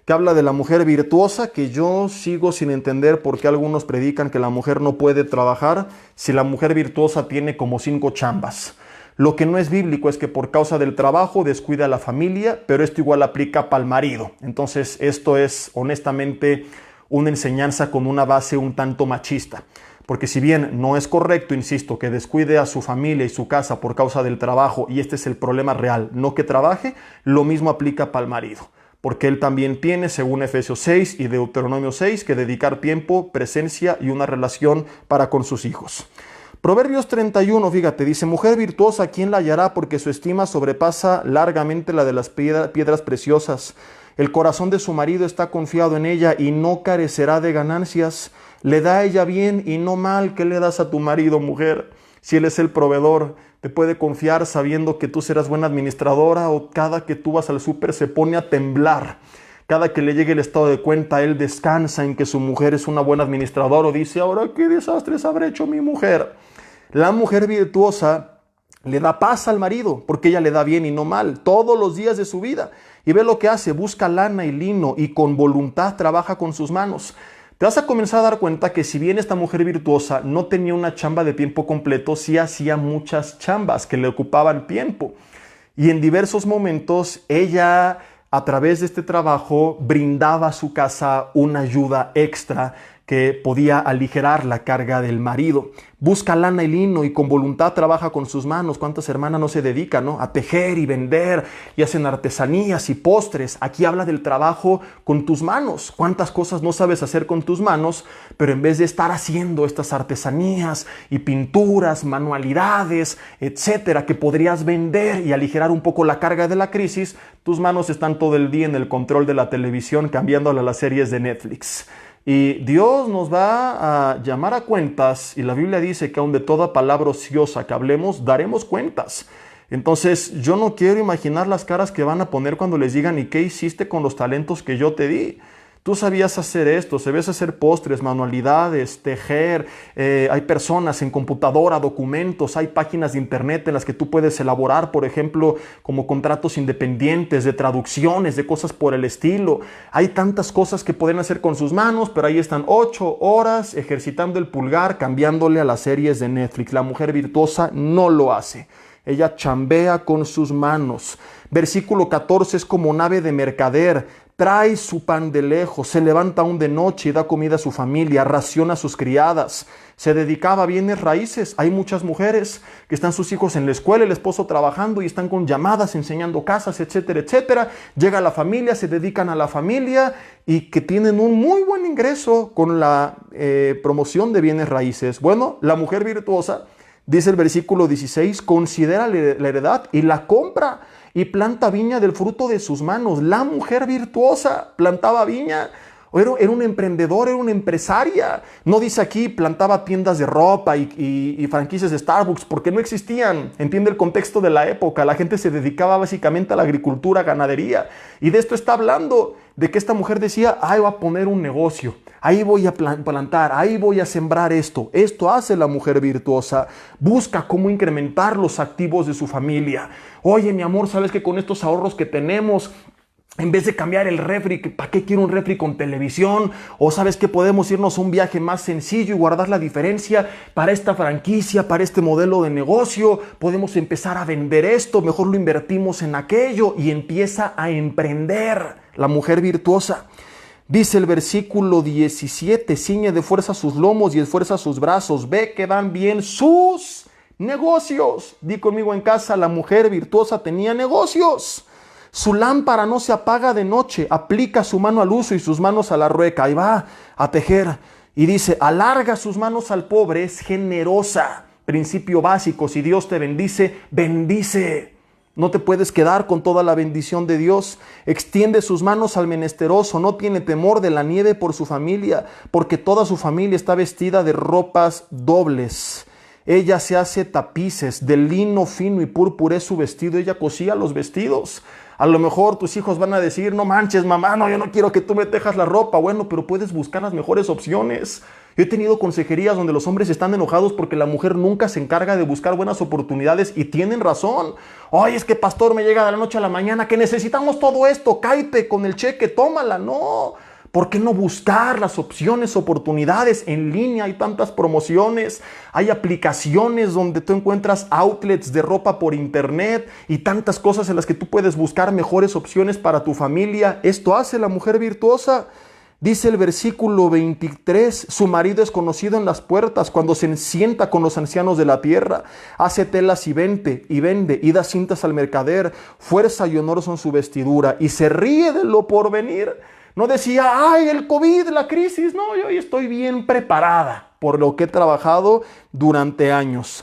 que habla de la mujer virtuosa, que yo sigo sin entender por qué algunos predican que la mujer no puede trabajar si la mujer virtuosa tiene como 5 chambas. Lo que no es bíblico es que por causa del trabajo descuida a la familia, pero esto igual aplica para el marido. Entonces esto es honestamente una enseñanza con una base un tanto machista. Porque si bien no es correcto, insisto, que descuide a su familia y su casa por causa del trabajo, y este es el problema real, no que trabaje, lo mismo aplica para el marido. Porque él también tiene, según Efesios 6 y Deuteronomio 6, que dedicar tiempo, presencia y una relación para con sus hijos. Proverbios 31, fíjate, dice, mujer virtuosa, ¿quién la hallará? Porque su estima sobrepasa largamente la de las piedras preciosas. El corazón de su marido está confiado en ella y no carecerá de ganancias. Le da a ella bien y no mal. ¿Qué le das a tu marido, mujer? Si él es el proveedor, te puede confiar sabiendo que tú serás buena administradora, o cada que tú vas al súper se pone a temblar. Cada que le llegue el estado de cuenta, él descansa en que su mujer es una buena administradora, o dice, ahora qué desastres habrá hecho mi mujer. La mujer virtuosa le da paz al marido, porque ella le da bien y no mal, todos los días de su vida. Y ve lo que hace, busca lana y lino y con voluntad trabaja con sus manos. Te vas a comenzar a dar cuenta que si bien esta mujer virtuosa no tenía una chamba de tiempo completo, sí hacía muchas chambas que le ocupaban tiempo. Y en diversos momentos ella, a través de este trabajo, brindaba a su casa una ayuda extra que podía aligerar la carga del marido. Busca lana y lino y con voluntad trabaja con sus manos. ¿Cuántas hermanas no se dedican, no? A tejer y vender y hacen artesanías y postres? Aquí habla del trabajo con tus manos. ¿Cuántas cosas no sabes hacer con tus manos? Pero en vez de estar haciendo estas artesanías y pinturas, manualidades, etcétera, que podrías vender y aligerar un poco la carga de la crisis, tus manos están todo el día en el control de la televisión cambiándole a las series de Netflix. Y Dios nos va a llamar a cuentas, y la Biblia dice que aun de toda palabra ociosa que hablemos, daremos cuentas. Entonces yo no quiero imaginar las caras que van a poner cuando les digan, ¿y qué hiciste con los talentos que yo te di? Tú sabías hacer esto, sabías hacer postres, manualidades, tejer, hay personas en computadora, documentos, hay páginas de internet en las que tú puedes elaborar, por ejemplo, como contratos independientes, de traducciones, de cosas por el estilo. Hay tantas cosas que pueden hacer con sus manos, pero ahí están 8 horas ejercitando el pulgar, cambiándole a las series de Netflix. La mujer virtuosa no lo hace. Ella chambea con sus manos. Versículo 14 es como nave de mercader. Trae su pan de lejos, se levanta aún de noche y da comida a su familia, raciona a sus criadas. Se dedicaba a bienes raíces. Hay muchas mujeres que están sus hijos en la escuela, el esposo trabajando y están con llamadas, enseñando casas, etcétera, etcétera. Llega la familia, se dedican a la familia y que tienen un muy buen ingreso con la promoción de bienes raíces. Bueno, la mujer virtuosa, dice el versículo 16, considera la heredad y la compra y planta viña del fruto de sus manos. La mujer virtuosa plantaba viña. Era un emprendedor, era una empresaria. No dice aquí plantaba tiendas de ropa y franquicias de Starbucks, porque no existían. Entiende el contexto de la época. La gente se dedicaba básicamente a la agricultura, ganadería. Y de esto está hablando, de que esta mujer decía, ahí voy a poner un negocio. Ahí voy a plantar, ahí voy a sembrar esto. Esto hace la mujer virtuosa. Busca cómo incrementar los activos de su familia. Oye, mi amor, ¿sabes que con estos ahorros que tenemos, en vez de cambiar el refri, ¿para qué quiero un refri con televisión? O ¿sabes que podemos irnos a un viaje más sencillo y guardar la diferencia para esta franquicia, para este modelo de negocio? Podemos empezar a vender esto, mejor lo invertimos en aquello, y empieza a emprender la mujer virtuosa. Dice el versículo 17, ciñe de fuerza sus lomos y esfuerza sus brazos, ve que van bien sus negocios. Di conmigo en casa, la mujer virtuosa tenía negocios. Su lámpara no se apaga de noche, aplica su mano al uso y sus manos a la rueca. Ahí va a tejer. Y dice, alarga sus manos al pobre, es generosa. Principio básico, si Dios te bendice, bendice. No te puedes quedar con toda la bendición de Dios. Extiende sus manos al menesteroso, no tiene temor de la nieve por su familia, porque toda su familia está vestida de ropas dobles. Ella se hace tapices, de lino fino y púrpura es su vestido, ella cosía los vestidos. A lo mejor tus hijos van a decir, no manches mamá, no, yo no quiero que tú me tejas la ropa. Bueno, pero puedes buscar las mejores opciones. Yo he tenido consejerías donde los hombres están enojados porque la mujer nunca se encarga de buscar buenas oportunidades y tienen razón. Ay, es que pastor me llega de la noche a la mañana que necesitamos todo esto, cáete con el cheque, tómala. No, ¿por qué no buscar las opciones, oportunidades en línea? Hay tantas promociones, hay aplicaciones donde tú encuentras outlets de ropa por internet y tantas cosas en las que tú puedes buscar mejores opciones para tu familia. Esto hace la mujer virtuosa. Dice el versículo 23, su marido es conocido en las puertas cuando se sienta con los ancianos de la tierra. Hace telas y vende, y da cintas al mercader. Fuerza y honor son su vestidura y se ríe de lo por venir. No decía, ay, el COVID, la crisis. No, yo estoy bien preparada por lo que he trabajado durante años.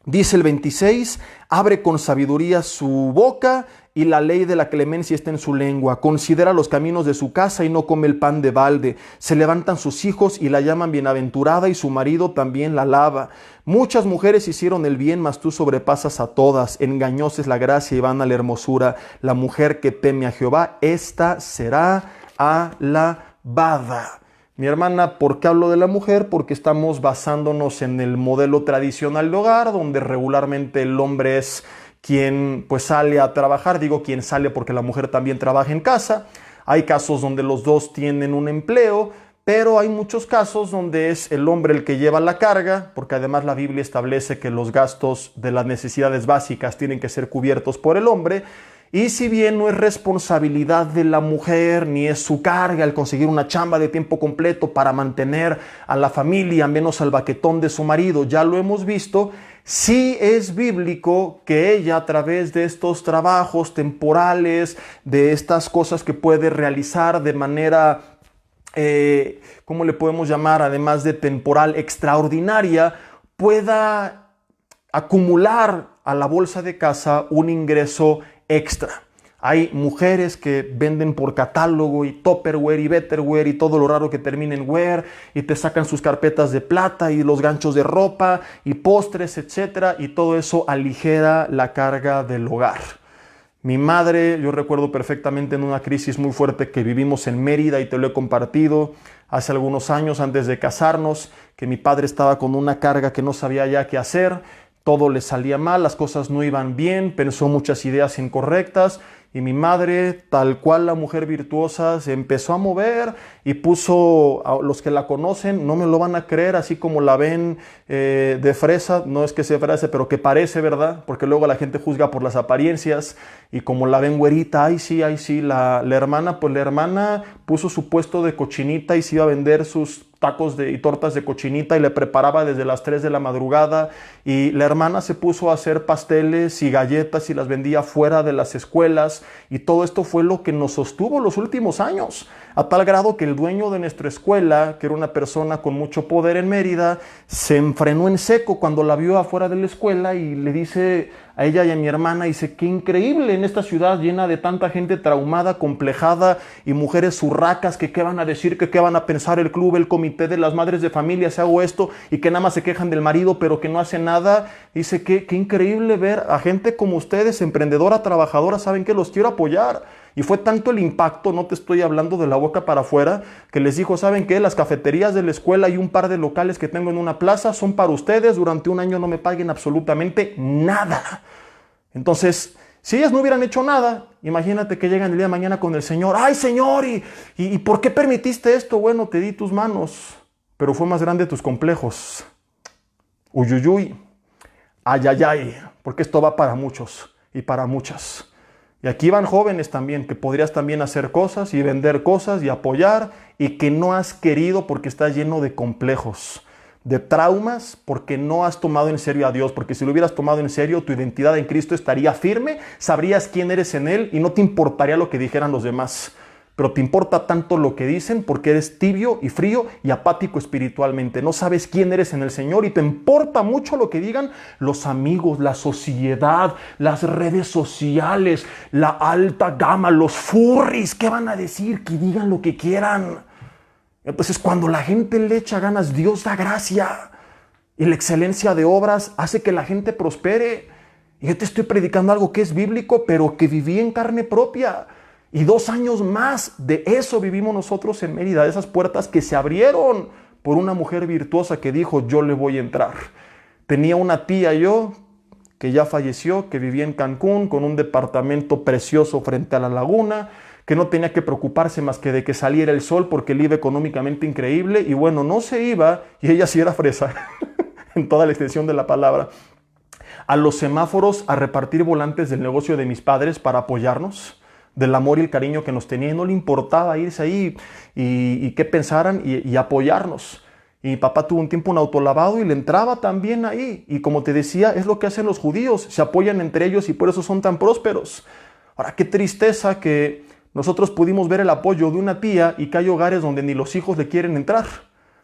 Dice el 26, abre con sabiduría su boca y la ley de la clemencia está en su lengua. Considera los caminos de su casa y no come el pan de balde. Se levantan sus hijos y la llaman bienaventurada y su marido también la alaba. Muchas mujeres hicieron el bien, mas tú sobrepasas a todas. Engañosa es la gracia y vana la hermosura. La mujer que teme a Jehová, esta será alabada. Mi hermana, ¿por qué hablo de la mujer? Porque estamos basándonos en el modelo tradicional de hogar, donde regularmente el hombre es quien pues sale a trabajar. Digo quien sale porque la mujer también trabaja en casa. Hay casos donde los dos tienen un empleo, pero hay muchos casos donde es el hombre el que lleva la carga, porque además la Biblia establece que los gastos de las necesidades básicas tienen que ser cubiertos por el hombre. Y si bien no es responsabilidad de la mujer, ni es su carga el conseguir una chamba de tiempo completo para mantener a la familia, menos al baquetón de su marido, ya lo hemos visto, sí es bíblico que ella a través de estos trabajos temporales, de estas cosas que puede realizar de manera, ¿cómo le podemos llamar? Además de temporal, extraordinaria, pueda acumular a la bolsa de casa un ingreso extra. Hay mujeres que venden por catálogo y Tupperware y Betterware y todo lo raro que termina en ware y te sacan sus carpetas de plata y los ganchos de ropa y postres, etcétera, y todo eso aligera la carga del hogar. Mi madre, yo recuerdo perfectamente en una crisis muy fuerte que vivimos en Mérida y te lo he compartido hace algunos años antes de casarnos, que mi padre estaba con una carga que no sabía ya qué hacer. Todo le salía mal, las cosas no iban bien, pensó muchas ideas incorrectas y mi madre, tal cual la mujer virtuosa, se empezó a mover y puso, a los que la conocen, no me lo van a creer, así como la ven de fresa, no es que sea fresa, pero que parece, ¿verdad? Porque luego la gente juzga por las apariencias y como la ven güerita, ay sí, la hermana, pues la hermana puso su puesto de cochinita y se iba a vender sus tacos y tortas de cochinita y le preparaba desde las 3 de la madrugada y la hermana se puso a hacer pasteles y galletas y las vendía fuera de las escuelas y todo esto fue lo que nos sostuvo los últimos años, a tal grado que el dueño de nuestra escuela, que era una persona con mucho poder en Mérida, se enfrenó en seco cuando la vio afuera de la escuela y le dice a ella y a mi hermana, dice, qué increíble en esta ciudad llena de tanta gente traumada, complejada y mujeres urracas que qué van a decir, que qué van a pensar el club, el comité de las madres de familia si hago esto y que nada más se quejan del marido pero que no hace nada. Dice, qué increíble ver a gente como ustedes, emprendedora, trabajadora, saben que los quiero apoyar. Y fue tanto el impacto, no te estoy hablando de la boca para afuera, que les dijo, ¿saben qué? Las cafeterías de la escuela y un par de locales que tengo en una plaza son para ustedes, durante un año no me paguen absolutamente nada. Entonces, si ellas no hubieran hecho nada, imagínate que llegan el día de mañana con el Señor, ¡ay Señor! ¿Y por qué permitiste esto? Bueno, te di tus manos, pero fue más grande tus complejos. Uyuyuy, ayayay, porque esto va para muchos y para muchas. Y aquí van jóvenes también, que podrías también hacer cosas y vender cosas y apoyar y que no has querido porque estás lleno de complejos, de traumas, porque no has tomado en serio a Dios, porque si lo hubieras tomado en serio, tu identidad en Cristo estaría firme, sabrías quién eres en Él y no te importaría lo que dijeran los demás. pero te importa tanto lo que dicen porque eres tibio y frío y apático espiritualmente. No sabes quién eres en el Señor y te importa mucho lo que digan los amigos, la sociedad, las redes sociales, la alta gama, los furries. ¿Qué van a decir? Que digan lo que quieran. Entonces, cuando la gente le echa ganas, Dios da gracia. Y la excelencia de obras hace que la gente prospere. Y yo te estoy predicando algo que es bíblico, pero que viví en carne propia. Y 2 años más de eso vivimos nosotros en Mérida, de esas puertas que se abrieron por una mujer virtuosa que dijo, yo le voy a entrar. Tenía una tía yo, que ya falleció, que vivía en Cancún, con un departamento precioso frente a la laguna, que no tenía que preocuparse más que de que saliera el sol porque él iba económicamente increíble. Y bueno, no se iba, y ella sí era fresa, en toda la extensión de la palabra, a los semáforos a repartir volantes del negocio de mis padres para apoyarnos, del amor y el cariño que nos tenía, y no le importaba irse ahí y qué pensaran y apoyarnos. Y mi papá tuvo un tiempo un autolavado y le entraba también ahí. Y como te decía, es lo que hacen los judíos, se apoyan entre ellos y por eso son tan prósperos. Ahora, qué tristeza que nosotros pudimos ver el apoyo de una tía y que hay hogares donde ni los hijos le quieren entrar.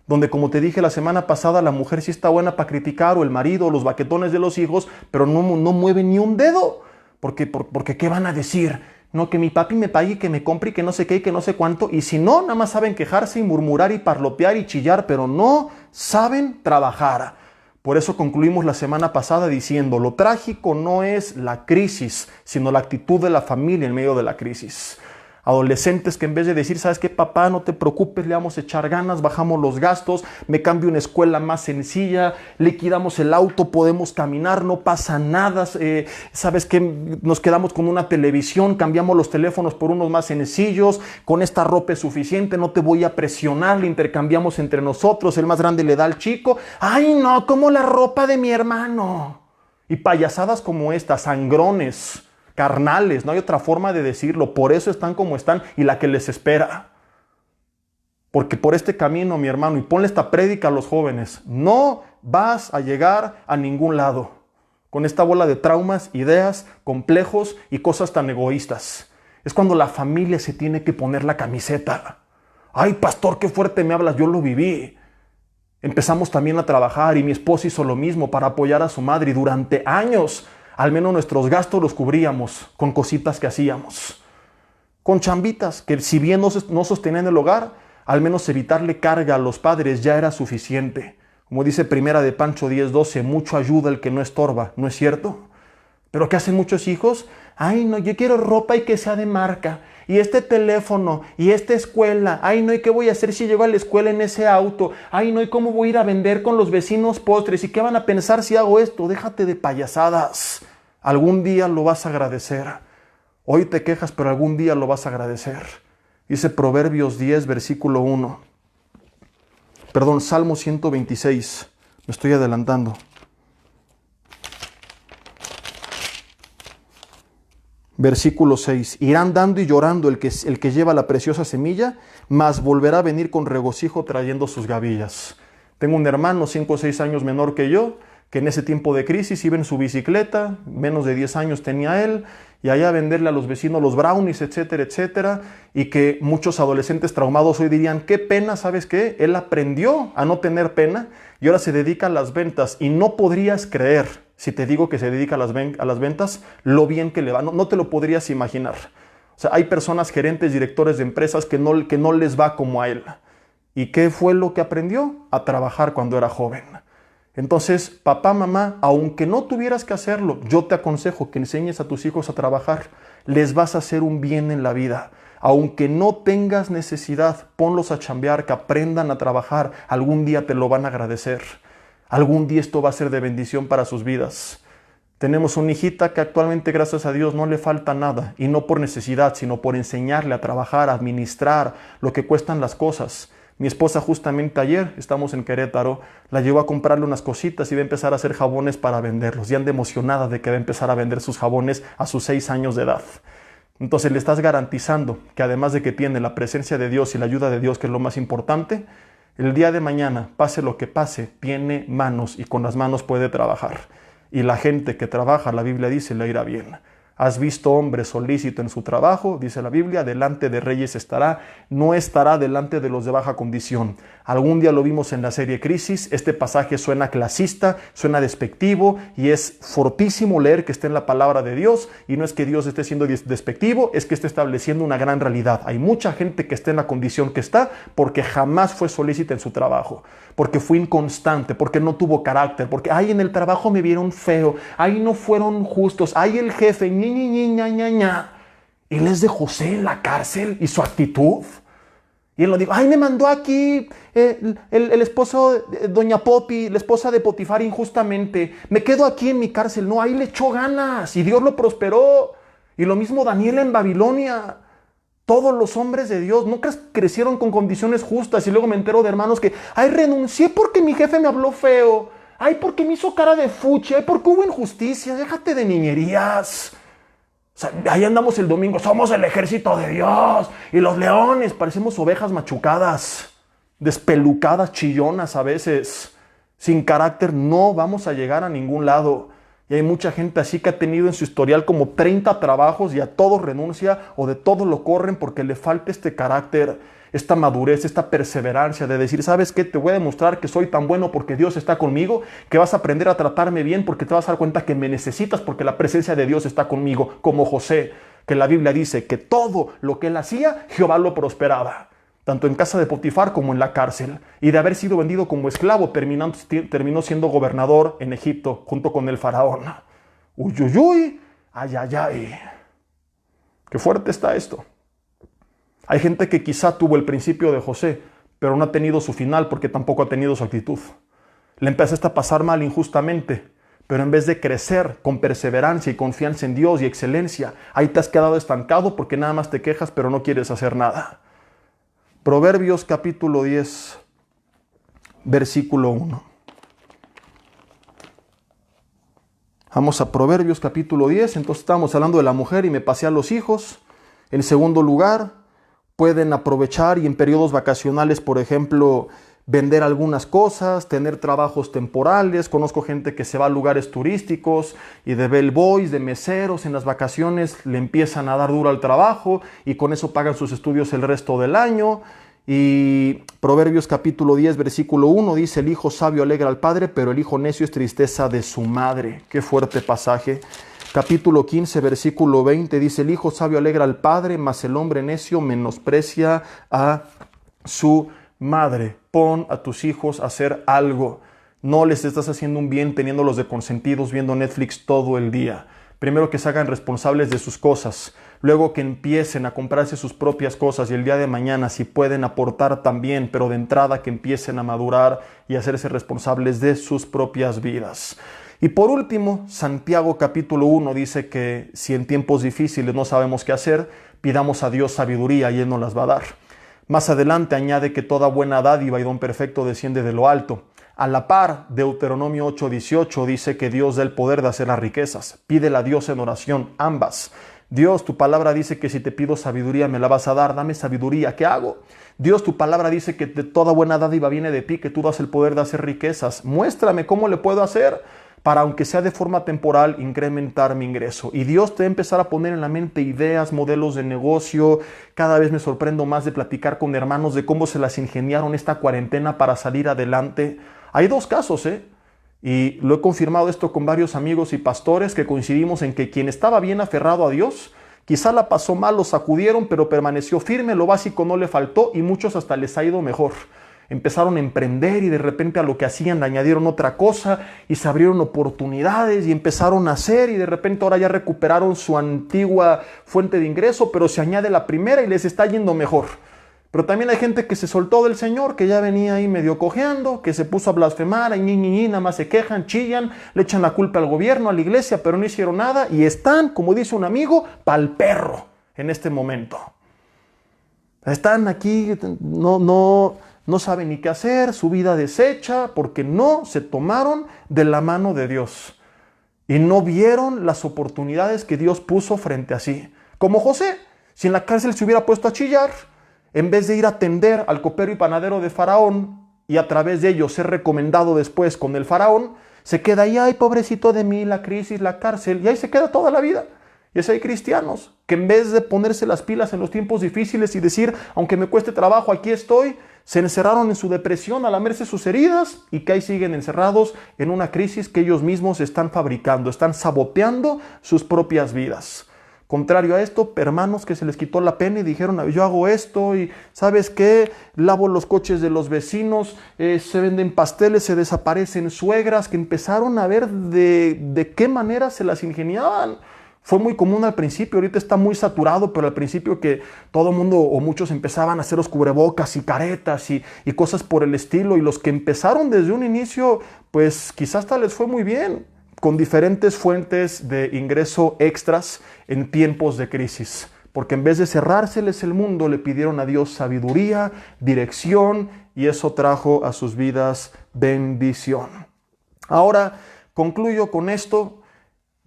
Donde, como te dije la semana pasada, la mujer sí está buena para criticar, o el marido, o los baquetones de los hijos, pero no mueve ni un dedo. Porque ¿qué van a decir? No, que mi papi me pague y que me compre y que no sé qué y que no sé cuánto. Y si no, nada más saben quejarse y murmurar y parlotear y chillar, pero no saben trabajar. Por eso concluimos la semana pasada diciendo, lo trágico no es la crisis, sino la actitud de la familia en medio de la crisis. Adolescentes que en vez de decir, ¿sabes qué, papá? No te preocupes, le vamos a echar ganas, bajamos los gastos, me cambio una escuela más sencilla, liquidamos el auto, podemos caminar, no pasa nada. ¿Sabes qué? Nos quedamos con una televisión, cambiamos los teléfonos por unos más sencillos, con esta ropa es suficiente, no te voy a presionar, le intercambiamos entre nosotros, el más grande le da al chico. ¡Ay, no! Como la ropa de mi hermano. Y payasadas como estas, sangrones, carnales, no hay otra forma de decirlo. Por eso están como están y la que les espera. Porque por este camino, mi hermano, y ponle esta prédica a los jóvenes, no vas a llegar a ningún lado con esta bola de traumas, ideas, complejos y cosas tan egoístas. Es cuando la familia se tiene que poner la camiseta. Ay, pastor, qué fuerte me hablas, yo lo viví. Empezamos también a trabajar y mi esposa hizo lo mismo para apoyar a su madre y durante años al menos nuestros gastos los cubríamos con cositas que hacíamos. Con chambitas que si bien no sostenían el hogar, al menos evitarle carga a los padres ya era suficiente. Como dice Primera de Pancho 10:12, mucho ayuda el que no estorba, ¿no es cierto? Pero ¿qué hacen muchos hijos? Ay, no, yo quiero ropa y que sea de marca. Y este teléfono, y esta escuela. Ay, no, ¿y qué voy a hacer si llego a la escuela en ese auto? Ay, no, ¿y cómo voy a ir a vender con los vecinos postres? ¿Y qué van a pensar si hago esto? Déjate de payasadas. Algún día lo vas a agradecer. Hoy te quejas, pero algún día lo vas a agradecer. Dice Proverbios 10, versículo 1. Perdón, Salmo 126. Me estoy adelantando. Versículo 6. Irán dando y llorando el que lleva la preciosa semilla, mas volverá a venir con regocijo trayendo sus gavillas. Tengo un hermano 5 o 6 años menor que yo, que en ese tiempo de crisis iba en su bicicleta, menos de 10 años tenía él, y allá a venderle a los vecinos los brownies, etcétera, etcétera, y que muchos adolescentes traumados hoy dirían, qué pena, ¿sabes qué? Él aprendió a no tener pena y ahora se dedica a las ventas, y no podrías creer, si te digo que se dedica a las ventas, lo bien que le va, no te lo podrías imaginar. O sea, hay personas, gerentes, directores de empresas que no les va como a él. ¿Y qué fue lo que aprendió? A trabajar cuando era joven. Entonces, papá, mamá, aunque no tuvieras que hacerlo, yo te aconsejo que enseñes a tus hijos a trabajar. Les vas a hacer un bien en la vida. Aunque no tengas necesidad, ponlos a chambear, que aprendan a trabajar. Algún día te lo van a agradecer. Algún día esto va a ser de bendición para sus vidas. Tenemos una hijita que actualmente, gracias a Dios, no le falta nada. Y no por necesidad, sino por enseñarle a trabajar, a administrar lo que cuestan las cosas. Mi esposa justamente ayer, estamos en Querétaro, la llevó a comprarle unas cositas y va a empezar a hacer jabones para venderlos. Y anda emocionada de que va a empezar a vender sus jabones a sus 6 años de edad. Entonces le estás garantizando que además de que tiene la presencia de Dios y la ayuda de Dios, que es lo más importante, el día de mañana, pase lo que pase, tiene manos y con las manos puede trabajar. Y la gente que trabaja, la Biblia dice, le irá bien. ¿Has visto hombre solícito en su trabajo? Dice la Biblia, delante de reyes estará, no estará delante de los de baja condición. Algún día lo vimos en la serie Crisis. Este pasaje suena clasista, suena despectivo y es fortísimo leer que esté en la palabra de Dios. Y no es que Dios esté siendo despectivo, es que esté estableciendo una gran realidad. Hay mucha gente que está en la condición que está porque jamás fue solícita en su trabajo, porque fue inconstante, porque no tuvo carácter, porque ay, en el trabajo me vieron feo, ay, no fueron justos, ay, el jefe, ña. Y él es de José en la cárcel y su actitud. Y él lo dijo, ay, me mandó aquí el esposo de Doña Popi, la esposa de Potifar injustamente. Me quedo aquí en mi cárcel. No, ahí le echó ganas y Dios lo prosperó. Y lo mismo Daniel en Babilonia. Todos los hombres de Dios nunca crecieron con condiciones justas. Y luego me entero de hermanos que, ay, renuncié porque mi jefe me habló feo. Ay, porque me hizo cara de fuchi. Ay, porque hubo injusticia. Déjate de niñerías. O sea, ahí andamos el domingo, somos el ejército de Dios y los leones, parecemos ovejas machucadas, despelucadas, chillonas a veces, sin carácter. No vamos a llegar a ningún lado. Y hay mucha gente así que ha tenido en su historial como 30 trabajos y a todos renuncia o de todo lo corren porque le falta este carácter, esta madurez, esta perseverancia de decir, ¿sabes qué? Te voy a demostrar que soy tan bueno porque Dios está conmigo, que vas a aprender a tratarme bien porque te vas a dar cuenta que me necesitas porque la presencia de Dios está conmigo, como José, que la Biblia dice que todo lo que él hacía, Jehová lo prosperaba, tanto en casa de Potifar como en la cárcel. Y de haber sido vendido como esclavo, terminó siendo gobernador en Egipto junto con el faraón. Uy, ay. Qué fuerte está esto. Hay gente que quizá tuvo el principio de José, pero no ha tenido su final porque tampoco ha tenido su actitud. Le empezaste a pasar mal injustamente, pero en vez de crecer con perseverancia y confianza en Dios y excelencia, ahí te has quedado estancado porque nada más te quejas, pero no quieres hacer nada. Proverbios capítulo 10, versículo 1. Vamos a Proverbios capítulo 10, entonces estábamos hablando de la mujer y me pasé a los hijos. En segundo lugar, pueden aprovechar y en periodos vacacionales, por ejemplo, vender algunas cosas, tener trabajos temporales. Conozco gente que se va a lugares turísticos y de bellboys, de meseros, en las vacaciones le empiezan a dar duro al trabajo y con eso pagan sus estudios el resto del año. Y Proverbios capítulo 10, versículo 1 dice, el hijo sabio alegra al padre, pero el hijo necio es tristeza de su madre. Qué fuerte pasaje. Capítulo 15, versículo 20 dice, el hijo sabio alegra al padre, mas el hombre necio menosprecia a su madre. Pon a tus hijos a hacer algo. No les estás haciendo un bien teniéndolos de consentidos viendo Netflix todo el día. Primero que se hagan responsables de sus cosas. Luego que empiecen a comprarse sus propias cosas y el día de mañana si pueden aportar también, pero de entrada que empiecen a madurar y a hacerse responsables de sus propias vidas. Y por último, Santiago capítulo 1 dice que si en tiempos difíciles no sabemos qué hacer, pidamos a Dios sabiduría y Él nos las va a dar. Más adelante añade que toda buena dádiva y don perfecto desciende de lo alto. A la par, Deuteronomio 8:18 dice que Dios da el poder de hacer las riquezas. Pídele a Dios en oración, ambas. Dios, tu palabra dice que si te pido sabiduría me la vas a dar, dame sabiduría, ¿qué hago? Dios, tu palabra dice que de toda buena dádiva viene de ti, que tú das el poder de hacer riquezas. Muéstrame cómo le puedo hacer para, aunque sea de forma temporal, incrementar mi ingreso. Y Dios te va a empezar a poner en la mente ideas, modelos de negocio. Cada vez me sorprendo más de platicar con hermanos de cómo se las ingeniaron esta cuarentena para salir adelante. Hay dos casos, y lo he confirmado esto con varios amigos y pastores que coincidimos en que quien estaba bien aferrado a Dios, quizá la pasó mal, lo sacudieron, pero permaneció firme, lo básico no le faltó y muchos hasta les ha ido mejor. Empezaron a emprender y de repente a lo que hacían le añadieron otra cosa y se abrieron oportunidades y empezaron a hacer y de repente ahora ya recuperaron su antigua fuente de ingreso, pero se añade la primera y les está yendo mejor. Pero también hay gente que se soltó del Señor, que ya venía ahí medio cojeando, que se puso a blasfemar, y nada más se quejan, chillan, le echan la culpa al gobierno, a la iglesia, pero no hicieron nada y están, como dice un amigo, pa'l perro en este momento. Están aquí, no saben ni qué hacer, su vida deshecha, porque no se tomaron de la mano de Dios y no vieron las oportunidades que Dios puso frente a sí. Como José, si en la cárcel se hubiera puesto a chillar, en vez de ir a atender al copero y panadero de Faraón y a través de ello ser recomendado después con el Faraón, se queda ahí, ay, pobrecito de mí, la crisis, la cárcel, y ahí se queda toda la vida. Y así hay cristianos que en vez de ponerse las pilas en los tiempos difíciles y decir, aunque me cueste trabajo, aquí estoy, se encerraron en su depresión a lamerse sus heridas y que ahí siguen encerrados en una crisis que ellos mismos están fabricando, están saboteando sus propias vidas. Contrario a esto, hermanos que se les quitó la pena y dijeron, yo hago esto y ¿sabes qué? Lavo los coches de los vecinos, se venden pasteles, se desaparecen suegras, que empezaron a ver de qué manera se las ingeniaban. Fue muy común al principio, ahorita está muy saturado, pero al principio que todo el mundo o muchos empezaban a hacer los cubrebocas y caretas y cosas por el estilo, y los que empezaron desde un inicio, pues quizás hasta les fue muy bien, con diferentes fuentes de ingreso extras en tiempos de crisis. Porque en vez de cerrárseles el mundo, le pidieron a Dios sabiduría, dirección, y eso trajo a sus vidas bendición. Ahora, concluyo con esto.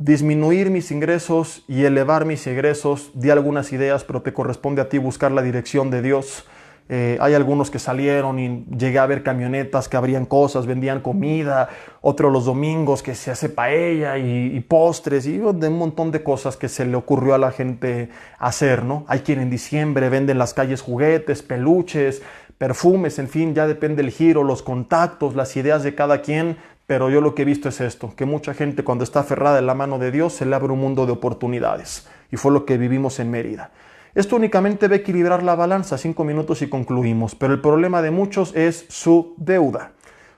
Disminuir mis ingresos y elevar mis egresos, di algunas ideas, pero te corresponde a ti buscar la dirección de Dios. Hay algunos que salieron y llegué a ver camionetas que abrían cosas, vendían comida, otros los domingos que se hace paella y postres y de un montón de cosas que se le ocurrió a la gente hacer, ¿no? Hay quien en diciembre vende en las calles juguetes, peluches, perfumes, en fin, ya depende el giro, los contactos, las ideas de cada quien. Pero yo lo que he visto es esto, que mucha gente cuando está aferrada en la mano de Dios se le abre un mundo de oportunidades. Y fue lo que vivimos en Mérida. Esto únicamente va a equilibrar la balanza, 5 minutos y concluimos. Pero el problema de muchos es su deuda.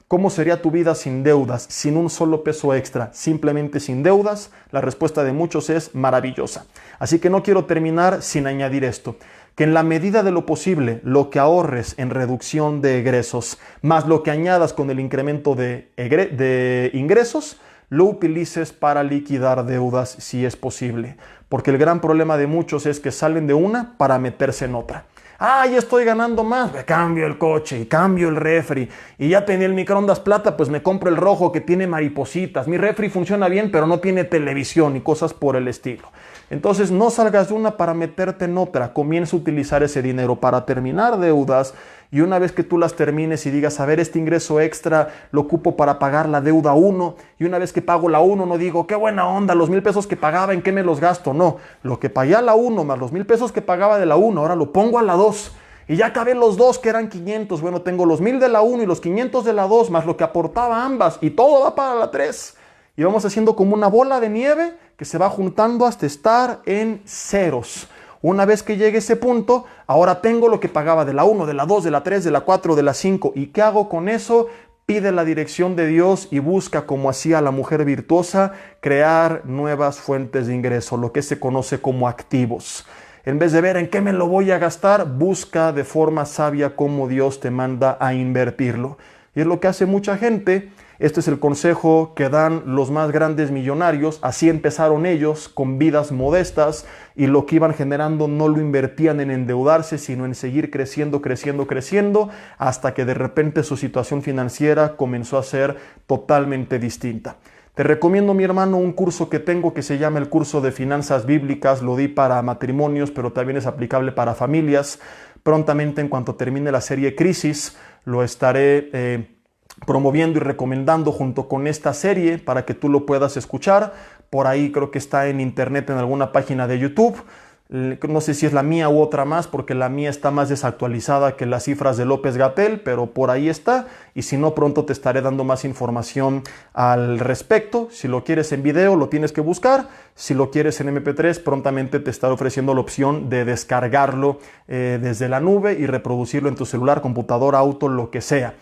¿Cómo sería tu vida sin deudas, sin un solo peso extra, simplemente sin deudas? La respuesta de muchos es maravillosa. Así que no quiero terminar sin añadir esto. Que en la medida de lo posible, lo que ahorres en reducción de egresos, más lo que añadas con el incremento de ingresos, lo utilices para liquidar deudas si es posible. Porque el gran problema de muchos es que salen de una para meterse en otra. Ya estoy ganando más, me cambio el coche y cambio el refri. Y ya tenía el microondas plata, pues me compro el rojo que tiene maripositas. Mi refri funciona bien, pero no tiene televisión y cosas por el estilo. Entonces no salgas de una para meterte en otra. Comienza a utilizar ese dinero para terminar deudas. Y una vez que tú las termines y digas, a ver, este ingreso extra lo ocupo para pagar la deuda 1. Y una vez que pago la 1 no digo, qué buena onda, los 1,000 pesos que pagaba, ¿en qué me los gasto? No, lo que pagué a la 1 más los 1,000 pesos que pagaba de la 1, ahora lo pongo a la 2. Y ya acabé los dos que eran 500. Bueno, tengo los 1,000 de la 1 y los 500 de la 2 más lo que aportaba ambas. Y todo va para la 3. Y vamos haciendo como una bola de nieve que se va juntando hasta estar en ceros. Una vez que llegue ese punto, ahora tengo lo que pagaba de la 1, de la 2, de la 3, de la 4, de la 5. ¿Y qué hago con eso? Pide la dirección de Dios y busca, como hacía la mujer virtuosa, crear nuevas fuentes de ingreso, lo que se conoce como activos. En vez de ver en qué me lo voy a gastar, busca de forma sabia cómo Dios te manda a invertirlo. Y es lo que hace mucha gente. Este es el consejo que dan los más grandes millonarios. Así empezaron ellos, con vidas modestas, y lo que iban generando no lo invertían en endeudarse, sino en seguir creciendo, hasta que de repente su situación financiera comenzó a ser totalmente distinta. Te recomiendo, mi hermano, un curso que tengo que se llama el curso de finanzas bíblicas. Lo di para matrimonios, pero también es aplicable para familias. Prontamente, en cuanto termine la serie Crisis, lo estaré promoviendo y recomendando junto con esta serie para que tú lo puedas escuchar. Por ahí creo que está en internet, en alguna página de YouTube. No sé si es la mía u otra más, porque la mía está más desactualizada que las cifras de López-Gatell, pero por ahí está. Y si no, pronto te estaré dando más información al respecto. Si lo quieres en video, lo tienes que buscar. Si lo quieres en MP3, prontamente te estaré ofreciendo la opción de descargarlo desde la nube y reproducirlo en tu celular, computadora, auto, lo que sea.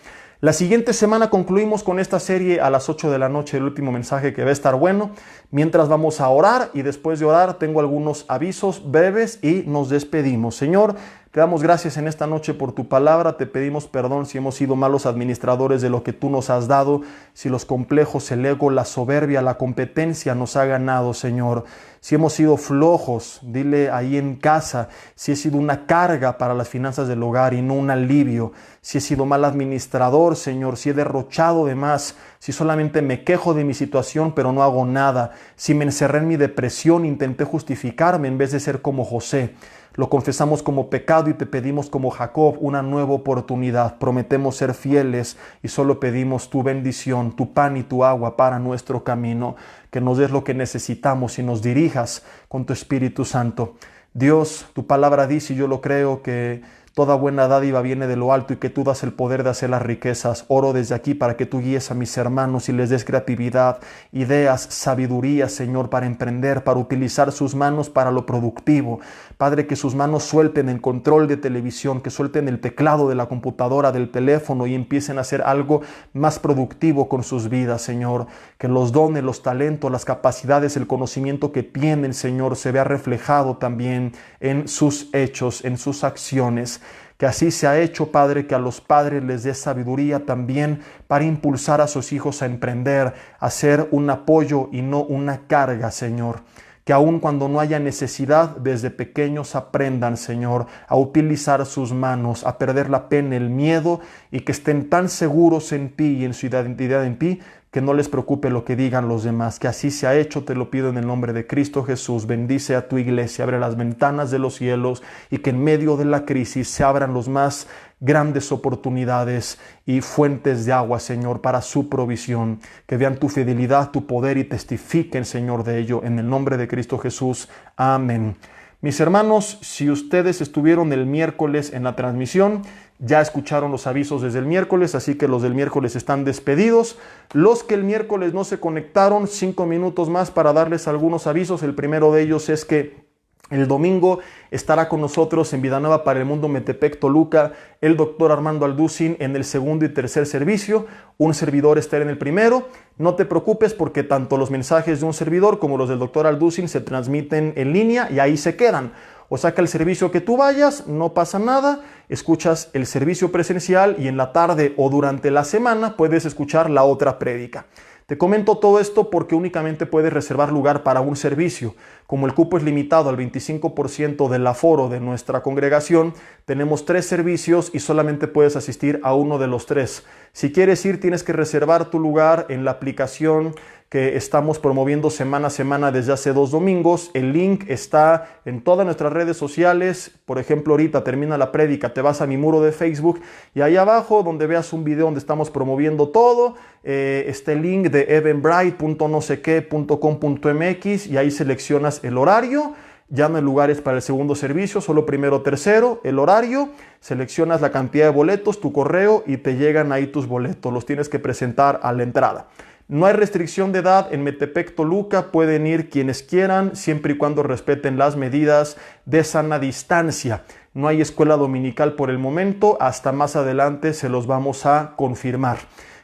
La siguiente semana concluimos con esta serie a las 8 de la noche, el último mensaje que va a estar bueno. Mientras vamos a orar, y después de orar tengo algunos avisos breves y nos despedimos. Señor, te damos gracias en esta noche por tu palabra. Te pedimos perdón si hemos sido malos administradores de lo que tú nos has dado, si los complejos, el ego, la soberbia, la competencia nos ha ganado, Señor. Si hemos sido flojos, dile ahí en casa, si he sido una carga para las finanzas del hogar y no un alivio, si he sido mal administrador, Señor, si he derrochado de más, si solamente me quejo de mi situación pero no hago nada, si me encerré en mi depresión, intenté justificarme en vez de ser como José. Lo confesamos como pecado y te pedimos como Jacob una nueva oportunidad. Prometemos ser fieles y solo pedimos tu bendición, tu pan y tu agua para nuestro camino. Que nos des lo que necesitamos y nos dirijas con tu Espíritu Santo. Dios, tu palabra dice, y yo lo creo, que toda buena dádiva viene de lo alto y que tú das el poder de hacer las riquezas. Oro desde aquí para que tú guíes a mis hermanos y les des creatividad, ideas, sabiduría, Señor, para emprender, para utilizar sus manos para lo productivo. Padre, que sus manos suelten el control de televisión, que suelten el teclado de la computadora, del teléfono y empiecen a hacer algo más productivo con sus vidas, Señor. Que los dones, los talentos, las capacidades, el conocimiento que tienen, Señor, se vea reflejado también en sus hechos, en sus acciones. Que así se ha hecho, Padre, que a los padres les dé sabiduría también para impulsar a sus hijos a emprender, a ser un apoyo y no una carga, Señor. Que aun cuando no haya necesidad, desde pequeños aprendan, Señor, a utilizar sus manos, a perder la pena, el miedo, y que estén tan seguros en ti y en su identidad en ti, que no les preocupe lo que digan los demás. Que así se ha hecho, te lo pido en el nombre de Cristo Jesús. Bendice a tu iglesia, abre las ventanas de los cielos y que en medio de la crisis se abran los más grandes oportunidades y fuentes de agua, Señor, para su provisión. Que vean tu fidelidad, tu poder y testifiquen, Señor, de ello. En el nombre de Cristo Jesús. Amén. Mis hermanos, si ustedes estuvieron el miércoles en la transmisión, ya escucharon los avisos desde el miércoles, así que los del miércoles están despedidos. Los que el miércoles no se conectaron, 5 minutos más para darles algunos avisos. El primero de ellos es que el domingo estará con nosotros en Vida Nueva para el Mundo Metepec, Toluca, el doctor Armando Alducin en el segundo y tercer servicio. Un servidor estará en el primero. No te preocupes porque tanto los mensajes de un servidor como los del doctor Alducin se transmiten en línea y ahí se quedan. O sea que el servicio que tú vayas, no pasa nada, escuchas el servicio presencial y en la tarde o durante la semana puedes escuchar la otra prédica. Te comento todo esto porque únicamente puedes reservar lugar para un servicio. Como el cupo es limitado al 25% del aforo de nuestra congregación, tenemos 3 servicios y solamente puedes asistir a uno de los 3. Si quieres ir, tienes que reservar tu lugar en la aplicación que estamos promoviendo semana a semana desde hace 2 domingos. El link está en todas nuestras redes sociales. Por ejemplo, ahorita termina la prédica, te vas a mi muro de Facebook y ahí abajo donde veas un video donde estamos promoviendo todo, está el link de evenbright.noseque.com.mx y ahí seleccionas el horario. Ya no hay lugares para el segundo servicio, solo primero o tercero, el horario, seleccionas la cantidad de boletos, tu correo y te llegan ahí tus boletos. Los tienes que presentar a la entrada. No hay restricción de edad en Metepec, Toluca, pueden ir quienes quieran, siempre y cuando respeten las medidas de sana distancia. No hay escuela dominical por el momento, hasta más adelante se los vamos a confirmar.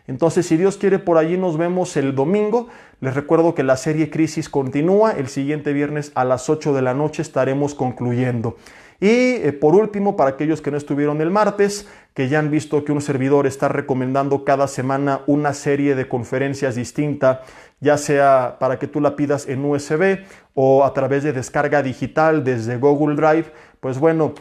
Entonces, si Dios quiere, por allí nos vemos el domingo. Les recuerdo que la serie Crisis continúa. El siguiente viernes a las 8 de la noche estaremos concluyendo. Y por último, para aquellos que no estuvieron el martes, que ya han visto que un servidor está recomendando cada semana una serie de conferencias distinta, ya sea para que tú la pidas en USB o a través de descarga digital desde Google Drive, pues bueno,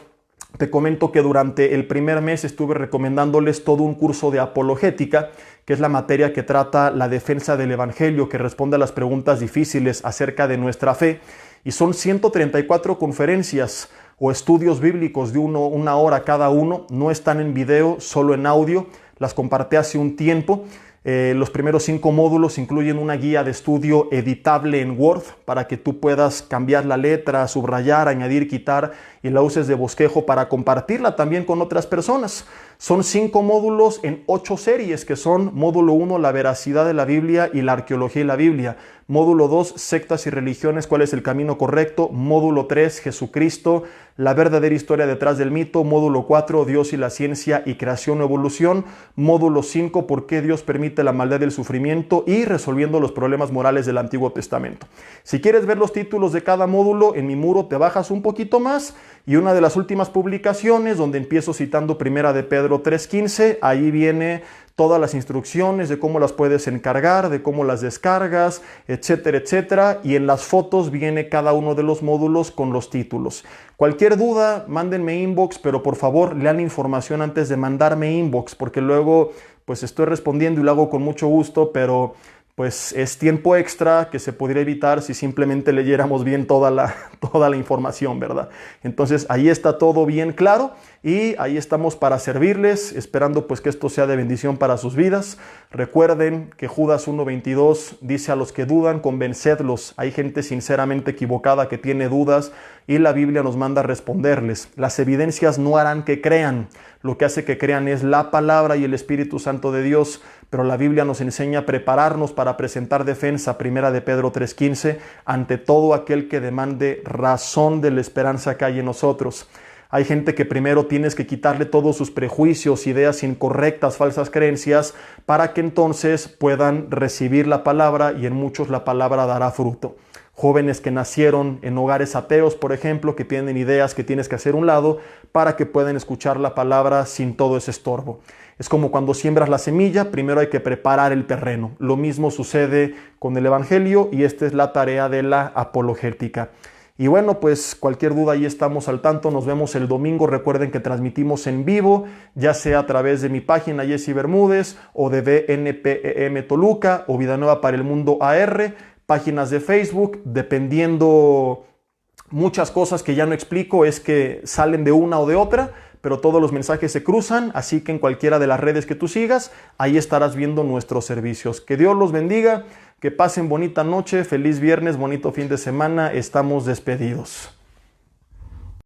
te comento que durante el primer mes estuve recomendándoles todo un curso de apologética, que es la materia que trata la defensa del evangelio, que responde a las preguntas difíciles acerca de nuestra fe. Y son 134 conferencias o estudios bíblicos de una hora cada uno. No están en video, solo en audio. Las compartí hace un tiempo. Los primeros 5 módulos incluyen una guía de estudio editable en Word para que tú puedas cambiar la letra, subrayar, añadir, quitar y la uses de bosquejo para compartirla también con otras personas. Son 5 módulos en 8 series que son: módulo 1, la veracidad de la Biblia y la arqueología y la Biblia; módulo 2, sectas y religiones, cuál es el camino correcto; módulo 3, Jesucristo, la verdadera historia detrás del mito; módulo 4, Dios y la ciencia y creación o evolución; módulo 5, por qué Dios permite la maldad del sufrimiento y resolviendo los problemas morales del Antiguo Testamento. Si quieres ver los títulos de cada módulo, en mi muro te bajas un poquito más y una de las últimas publicaciones, donde empiezo citando Primera de Pedro 3:15, ahí viene todas las instrucciones de cómo las puedes encargar, de cómo las descargas, etcétera, etcétera. Y en las fotos viene cada uno de los módulos con los títulos. Cualquier duda, mándenme inbox, pero por favor lean información antes de mandarme inbox, porque luego pues estoy respondiendo y lo hago con mucho gusto, pero pues es tiempo extra que se podría evitar si simplemente leyéramos bien toda toda la información, ¿verdad? Entonces ahí está todo bien claro y ahí estamos para servirles, esperando pues que esto sea de bendición para sus vidas. Recuerden que Judas 1:22 dice: a los que dudan, convencedlos. Hay gente sinceramente equivocada que tiene dudas y la Biblia nos manda a responderles. Las evidencias no harán que crean. Lo que hace que crean es la palabra y el Espíritu Santo de Dios, pero la Biblia nos enseña a prepararnos para presentar defensa, 1 de Pedro 3:15, ante todo aquel que demande razón de la esperanza que hay en nosotros. Hay gente que primero tienes que quitarle todos sus prejuicios, ideas incorrectas, falsas creencias, para que entonces puedan recibir la palabra, y en muchos la palabra dará fruto. Jóvenes que nacieron en hogares ateos, por ejemplo, que tienen ideas que tienes que hacer a un lado para que puedan escuchar la palabra sin todo ese estorbo. Es como cuando siembras la semilla, primero hay que preparar el terreno. Lo mismo sucede con el Evangelio y esta es la tarea de la apologética. Y bueno, pues cualquier duda ahí estamos al tanto. Nos vemos el domingo. Recuerden que transmitimos en vivo, ya sea a través de mi página Jesse Bermúdez o de BNPEM Toluca o Vida Nueva para el Mundo AR, páginas de Facebook, dependiendo muchas cosas que ya no explico, es que salen de una o de otra, pero todos los mensajes se cruzan, así que en cualquiera de las redes que tú sigas, ahí estarás viendo nuestros servicios. Que Dios los bendiga, que pasen bonita noche, feliz viernes, bonito fin de semana, estamos despedidos.